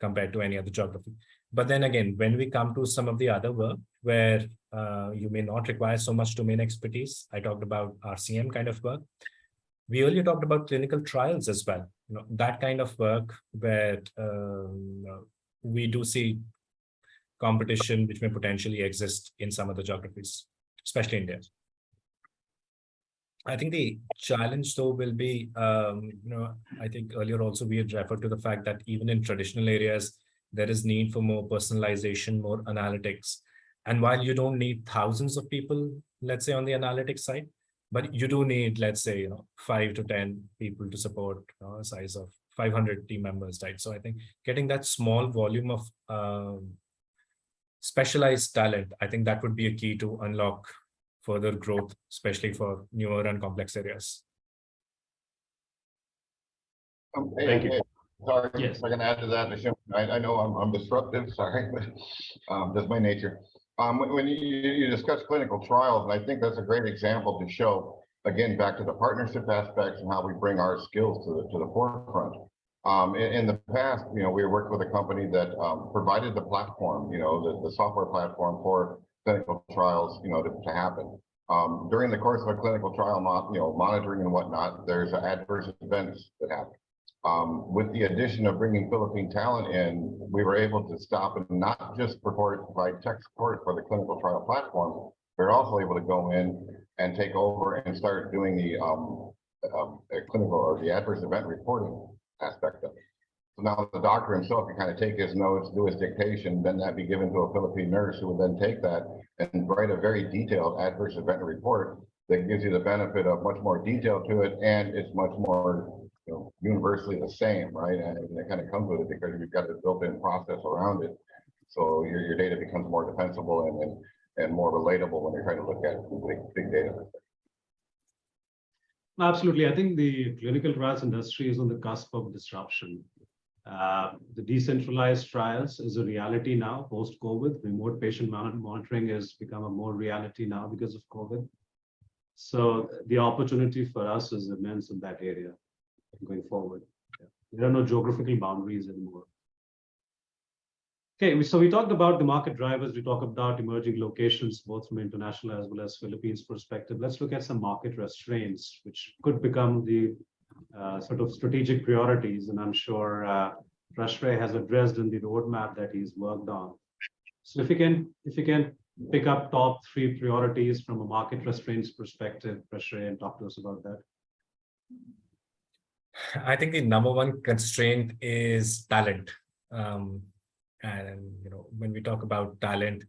compared to any other geography. But then again, when we come to some of the other work where you may not require so much domain expertise, I talked about RCM kind of work. We earlier talked about clinical trials as well. That kind of work where we do see competition which may potentially exist in some other geographies, especially India. I think the challenge though will be, I think earlier also we had referred to the fact that even in traditional areas, there is need for more personalization, more analytics. And while you don't need thousands of people, let's say on the analytics side, But you do need, let's say, 5 to 10 people to support a size of 500 team members, right? So I think getting that small volume of specialized talent, I think that would be a key to unlock further growth, especially for newer and complex areas.
Thank you.
Sorry,
Yes.
if I can add to that. I know I'm disruptive, sorry, but that's my nature. When you discuss clinical trials, and I think that's a great example to show, again, back to the partnership aspects and how we bring our skills to the forefront. In the past, we worked with a company that provided the platform, the software platform for clinical trials, to happen. During the course of a clinical trial, monitoring and whatnot, there's adverse events that happen. With the addition of bringing Philippine talent in, we were able to stop and not just provide tech support for the clinical trial platform, we're also able to go in and take over and start doing the clinical or the adverse event reporting aspect of it. So now the doctor himself can kind of take his notes, do his dictation, then that be given to a Philippine nurse who would then take that and write a very detailed adverse event report that gives you the benefit of much more detail to it, and it's much more universally the same, right? And it kind of comes with it because you've got a built-in process around it. So your data becomes more defensible and more relatable when you're trying to look at big data.
Absolutely. I think the clinical trials industry is on the cusp of disruption. The decentralized trials is a reality now post-COVID. Remote patient monitoring has become a more reality now because of COVID. So the opportunity for us is immense in that area going forward. There are no geographical boundaries anymore. Okay, so we talked about the market drivers. We talked about emerging locations, both from international as well as Philippines perspective. Let's look at some market restraints, which could become the sort of strategic priorities. And I'm sure Prashray has addressed in the roadmap that he's worked on. So if you can pick up top 3 priorities from a market restraints perspective, Prashray, and talk to us about that.
I think the number one constraint is talent. And when we talk about talent,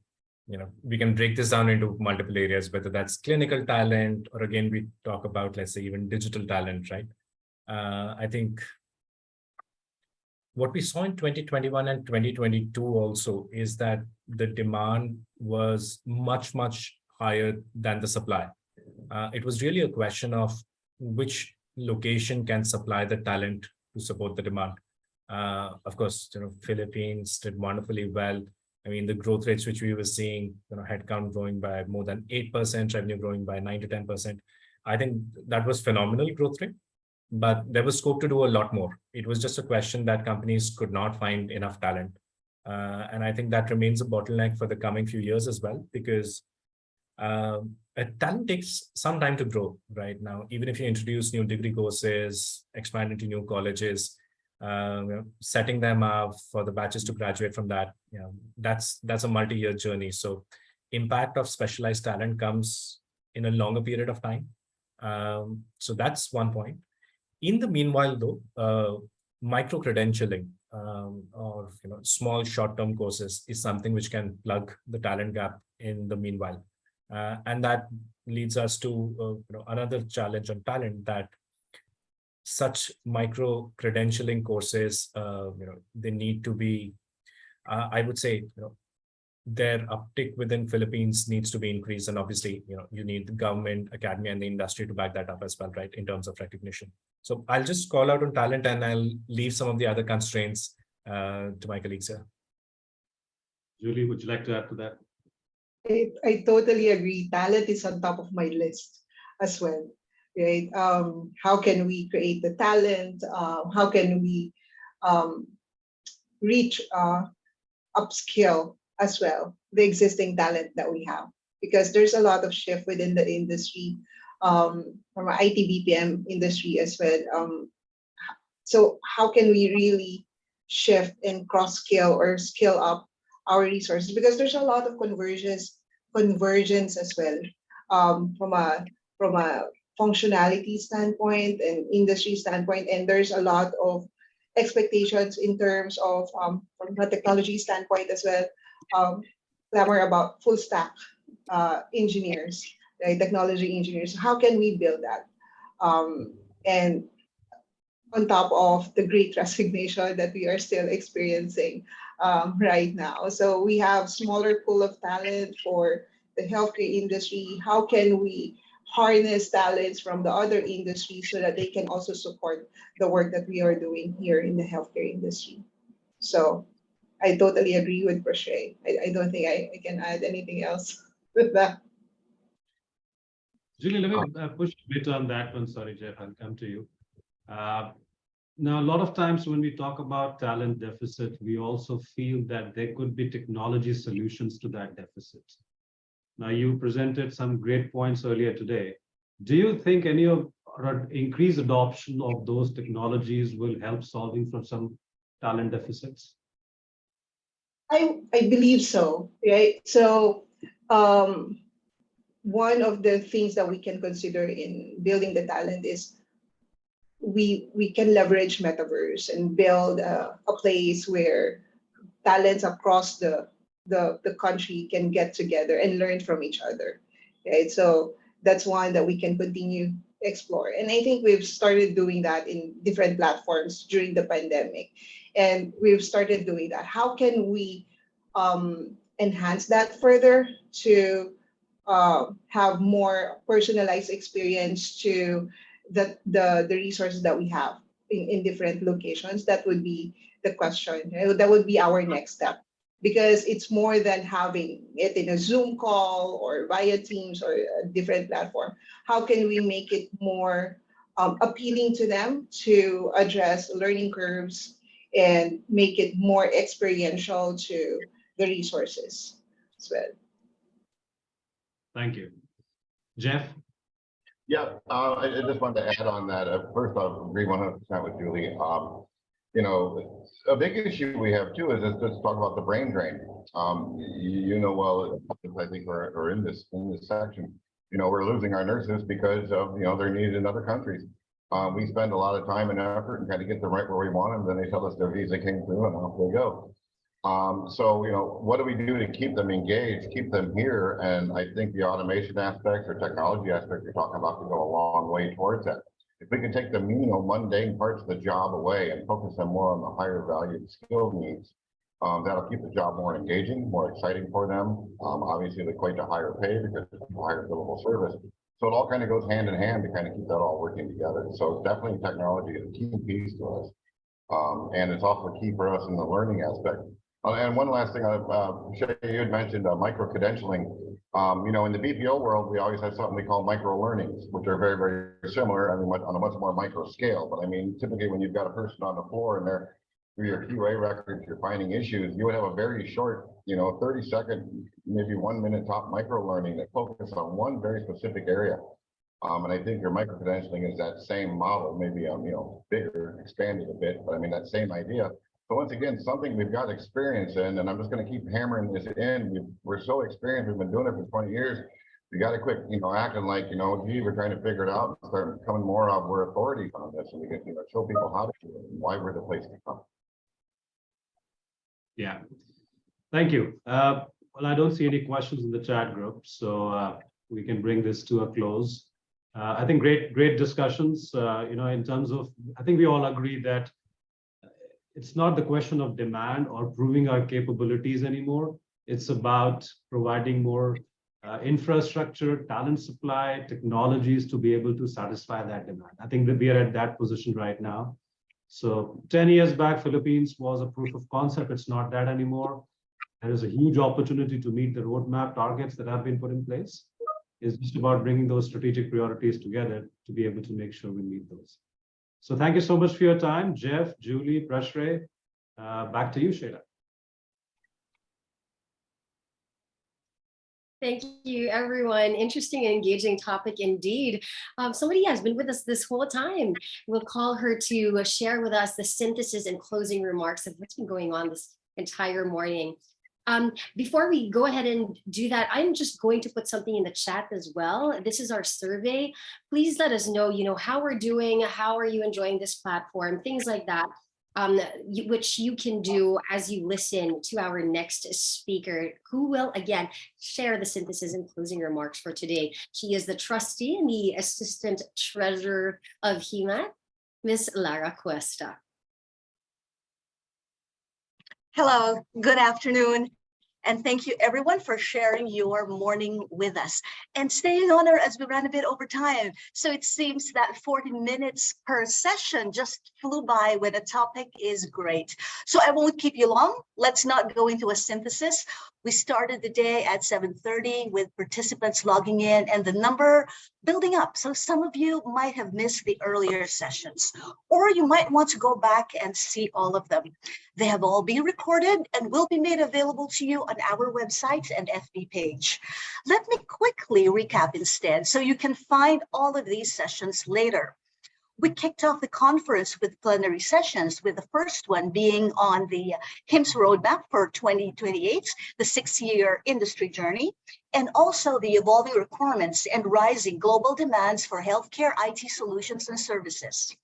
we can break this down into multiple areas, whether that's clinical talent, or again, we talk about, let's say, even digital talent, right? I think what we saw in 2021 and 2022 also is that the demand was much, much higher than the supply. It was really a question of which location can supply the talent to support the demand. Of course, Philippines did wonderfully well. I mean, the growth rates which we were seeing, headcount growing by more than 8%, revenue growing by 9 to 10%. I think that was phenomenal growth rate, but there was scope to do a lot more. It was just a question that companies could not find enough talent. And I think that remains a bottleneck for the coming few years as well, because talent takes some time to grow right now. Even if you introduce new degree courses, expand into new colleges, setting them up for the batches to graduate from that, that's a multi-year journey. So impact of specialized talent comes in a longer period of time. So that's one point. In the meanwhile, though, micro-credentialing or small short-term courses is something which can plug the talent gap in the meanwhile. And that leads us to another challenge on talent, that such micro-credentialing courses, they need to be, I would say, their uptick within Philippines needs to be increased. And obviously, you need the government, academia, and the industry to back that up as well, right, in terms of recognition. So I'll just call out on talent, and I'll leave some of the other constraints to my colleagues here.
Julie, would you like to add to that?
I totally agree. Talent is on top of my list as well. Right? How can we create the talent? How can we reach upskill as well the existing talent that we have? Because there's a lot of shift within the industry, from our IT BPM industry as well. So how can we really shift and cross-skill or skill up our resources? Because there's a lot of convergence as well, from a functionality standpoint and industry standpoint, and there's a lot of expectations in terms of from a technology standpoint as well, clamor about full stack engineers, right? Technology engineers. How can we build that? And on top of the great resignation that we are still experiencing right now. So we have smaller pool of talent for the healthcare industry. How can we harness talents from the other industries so that they can also support the work that we are doing here in the healthcare industry? So I totally agree with Prashay. I don't think I can add anything else with that.
Julie, let me push a bit on that one. Sorry, Jeff, I'll come to you. Now, a lot of times when we talk about talent deficit, we also feel that there could be technology solutions to that deficit. Now, you presented some great points earlier today. Do you think any of or increased adoption of those technologies will help solving for some talent deficits?
I believe so, right? So one of the things that we can consider in building the talent is we can leverage metaverse and build a place where talents across the country can get together and learn from each other, right? So that's one that we can continue explore. And I think we've started doing that in different platforms during the pandemic. And we've started doing that. How can we enhance that further to have more personalized experience to the resources that we have in different locations? That would be the question. That would be our next step, because it's more than having it in a Zoom call or via Teams or a different platform. How can we make it more appealing to them to address learning curves and make it more experiential to the resources as well?
Thank you. Jeff?
Yeah, I just wanted to add on that. First, I agree 100% with Julie. You know, a big issue we have too is let's talk about the brain drain. You know, well, I think we're in this section. You know, we're losing our nurses because of, you know, they're needed in other countries. We spend a lot of time and effort and kind of get them right where we want them. Then they tell us their visa came through and off they go. So, you know, what do we do to keep them engaged, keep them here? And I think the automation aspect or technology aspect you're talking about can go a long way towards that. If we can take the menial, mundane parts of the job away and focus them more on the higher value skill needs, that'll keep the job more engaging, more exciting for them. Obviously, they equate to higher pay because it's a higher billable service. So it all kind of goes hand in hand to kind of keep that all working together. So definitely technology is a key piece to us. And it's also key for us in the learning aspect. And one last thing, Shay, you had mentioned micro-credentialing. You know, in the BPO world, we always have something we call micro-learnings, which are very, very similar, I mean, on a much more micro scale. But I mean, typically when you've got a person on the floor and they're, through your QA records, you're finding issues, you would have a very short, you know, 30-second, maybe 1 minute top micro-learning that focuses on one very specific area. And I think your micro-credentialing is that same model, maybe, you know, bigger, expanded a bit, but I mean, that same idea. So once again, something we've got experience in, and I'm just going to keep hammering this in. We're so experienced. We've been doing it for 20 years. We got to quit, you know, acting like, you know, gee, we're trying to figure it out and start becoming more of we're authorities on this, and we can, you know, show people how to do it and why we're the place to come.
Yeah, thank you. Well, I don't see any questions in the chat group, so we can bring this to a close. I think great discussions. You know, in terms of, I think we all agree that it's not the question of demand or proving our capabilities anymore. It's about providing more infrastructure, talent supply, technologies to be able to satisfy that demand. I think that we are at that position right now. So 10 years back, Philippines was a proof of concept. It's not that anymore. There is a huge opportunity to meet the roadmap targets that have been put in place. It's just about bringing those strategic priorities together to be able to make sure we meet those. So thank you so much for your time, Jeff, Julie, Prashray. Back to you, Shayla.
Thank you, everyone. Interesting and engaging topic indeed. Somebody has been with us this whole time. We'll call her to share with us the synthesis and closing remarks of what's been going on this entire morning. Before we go ahead and do that, I'm just going to put something in the chat as well. This is our survey. Please let us know, you know, how we're doing, how are you enjoying this platform, things like that. which you can do as you listen to our next speaker, who will again share the synthesis and closing remarks for today. She is the trustee and the assistant treasurer of HIMAP, Miss Lara Cuesta.
Hello, good afternoon. And thank you everyone for sharing your morning with us and staying on as we ran a bit over time. So it seems that 40 minutes per session just flew by when a topic is great. So I won't keep you long. Let's not go into a synthesis. We started the day at 7:30 with participants logging in and the number building up. So some of you might have missed the earlier sessions, or you might want to go back and see all of them. They have all been recorded and will be made available to you on our website and FB page. Let me quickly recap instead so you can find all of these sessions later. We kicked off the conference with plenary sessions, with the first one being on the HIMSS roadmap for 2028, the 6-year industry journey, and also the evolving requirements and rising global demands for healthcare IT solutions and services.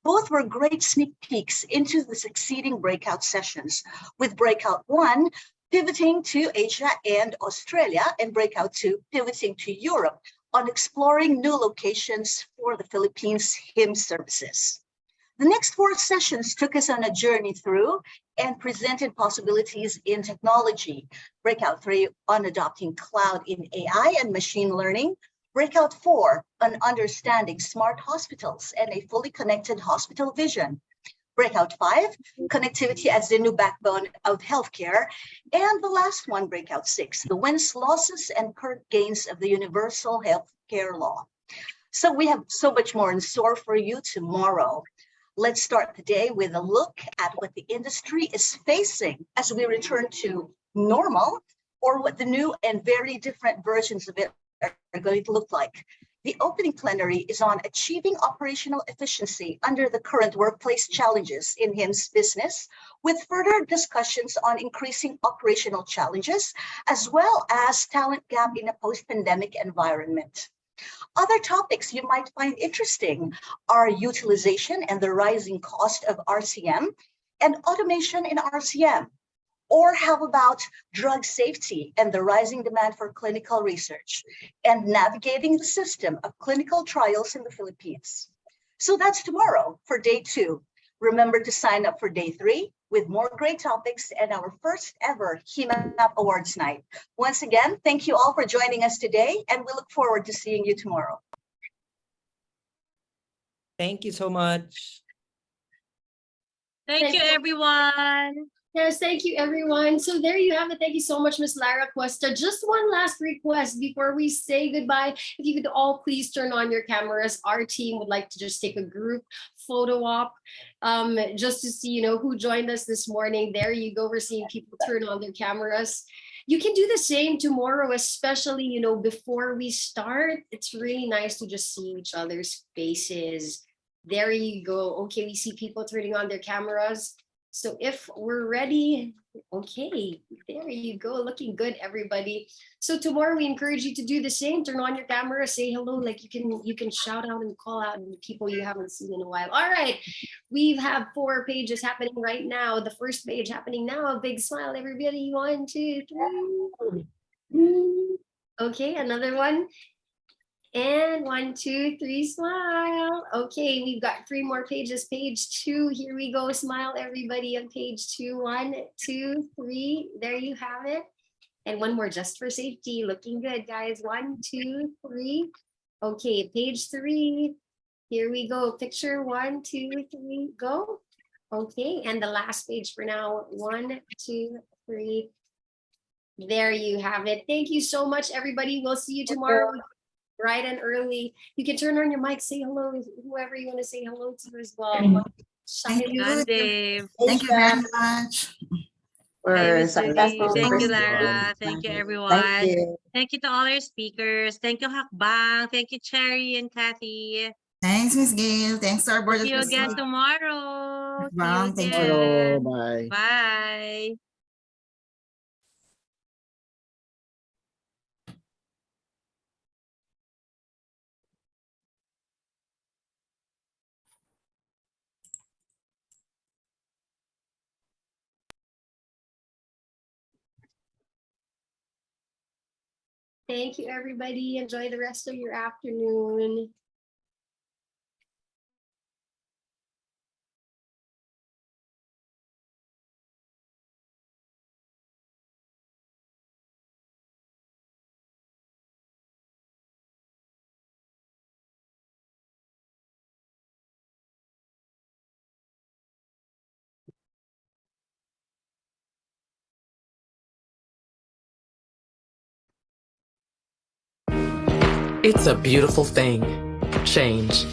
Both were great sneak peeks into the succeeding breakout sessions, with breakout 1 pivoting to Asia and Australia, and breakout 2 pivoting to Europe, on exploring new locations for the Philippines HIMSS services. The next 4 sessions took us on a journey through and presented possibilities in technology. Breakout 3 on adopting cloud in AI and machine learning. Breakout 4 on understanding smart hospitals and a fully connected hospital vision. Breakout 5, connectivity as the new backbone of healthcare. And the last one, breakout 6, the wins, losses, and current gains of the universal healthcare law. So we have so much more in store for you tomorrow. Let's start the day with a look at what the industry is facing as we return to normal, or what the new and very different versions of it are going to look like. The opening plenary is on achieving operational efficiency under the current workplace challenges in HIMSS business, with further discussions on increasing operational challenges, as well as talent gap in a post-pandemic environment. Other topics you might find interesting are utilization and the rising cost of RCM and automation in RCM. Or how about drug safety and the rising demand for clinical research and navigating the system of clinical trials in the Philippines? So that's tomorrow for day 2. Remember to sign up for day 3 with more great topics and our first ever HIMAP Awards night. Once again, thank you all for joining us today, and we look forward to seeing you tomorrow.
Thank you so much.
Thank
Thank you, everyone.
Yes, thank you, everyone. So there you have it. Thank you so much, Miss Lara Cuesta. Just one last request before we say goodbye. If you could all please turn on your cameras. Our team would like to just take a group photo op, just to see, who joined us this morning. There you go. We're seeing people turn on their cameras. You can do the same tomorrow, especially, before we start. It's really nice to just see each other's faces. There you go. Okay, we see people turning on their cameras. So if we're ready, okay, there you go, looking good, everybody. So tomorrow we encourage you to do the same. Turn on your camera, say hello, like you can shout out and call out the people you haven't seen in a while. All right, we have 4 pages happening right now. The first page happening now. A big smile, everybody. 1, 2, 3. Okay, another one. And 1, 2, 3, smile. Okay, we've got 3 more pages. Page 2, here we go. Smile, everybody, on page 2. 1, 2, 3. There you have it. And one more just for safety. Looking good, guys. 1, 2, 3. Okay, page 3. Here we go. Picture 1, 2, 3. Go. Okay, and the last page for now. 1, 2, 3. There you have it. Thank you so much, everybody. We'll see you tomorrow. Bright and early. You can turn on your mic, say hello, whoever you want to say hello to as well.
Thank you, Dave.
Thank you very much.
Hey, Miss Julie. Thank you, Lara. Thank you, everyone.
Thank you.
Thank you to all our speakers. Thank you, Hakbang. Thank you, Cherry and Kathy.
Thanks, Miss Gail. Thanks to our board of
See you again
trustees.
tomorrow. See you
Thank you.
again.
Bye.
Bye.
Thank you, everybody. Enjoy the rest of your afternoon.
It's a beautiful thing. Change.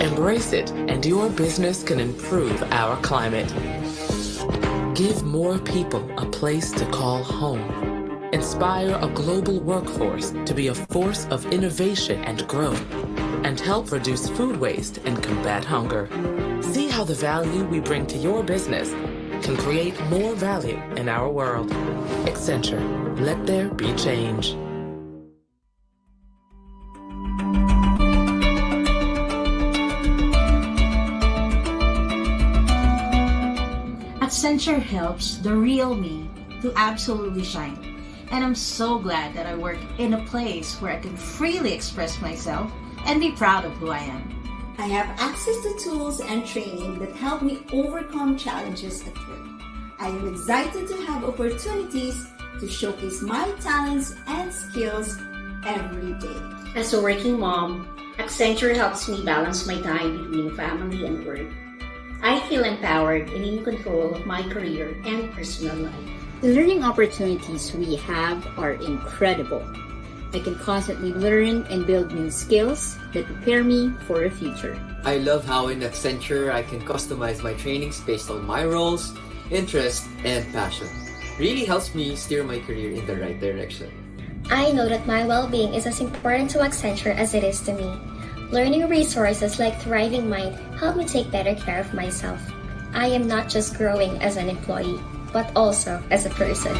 Embrace it, and your business can improve our climate. Give more people a place to call home. Inspire a global workforce to be a force of innovation and growth, and help reduce food waste and combat hunger. See how the value we bring to your business can create more value in our world. Accenture, let there be change.
Accenture helps the real me to absolutely shine. And I'm so glad that I work in a place where I can freely express myself and be proud of who I am.
I have access to tools and training that help me overcome challenges at work. I am excited to have opportunities to showcase my talents and skills every day.
As a working mom, Accenture helps me balance my time between family and work. I feel empowered and in control of my career and personal life.
The learning opportunities we have are incredible. I can constantly learn and build new skills that prepare me for the future.
I love how in Accenture I can customize my trainings based on my roles, interests, and passion. Really helps me steer my career in the right direction.
I know that my well-being is as important to Accenture as it is to me. Learning resources like Thriving Mind help me take better care of myself. I am not just growing as an employee, but also as a person.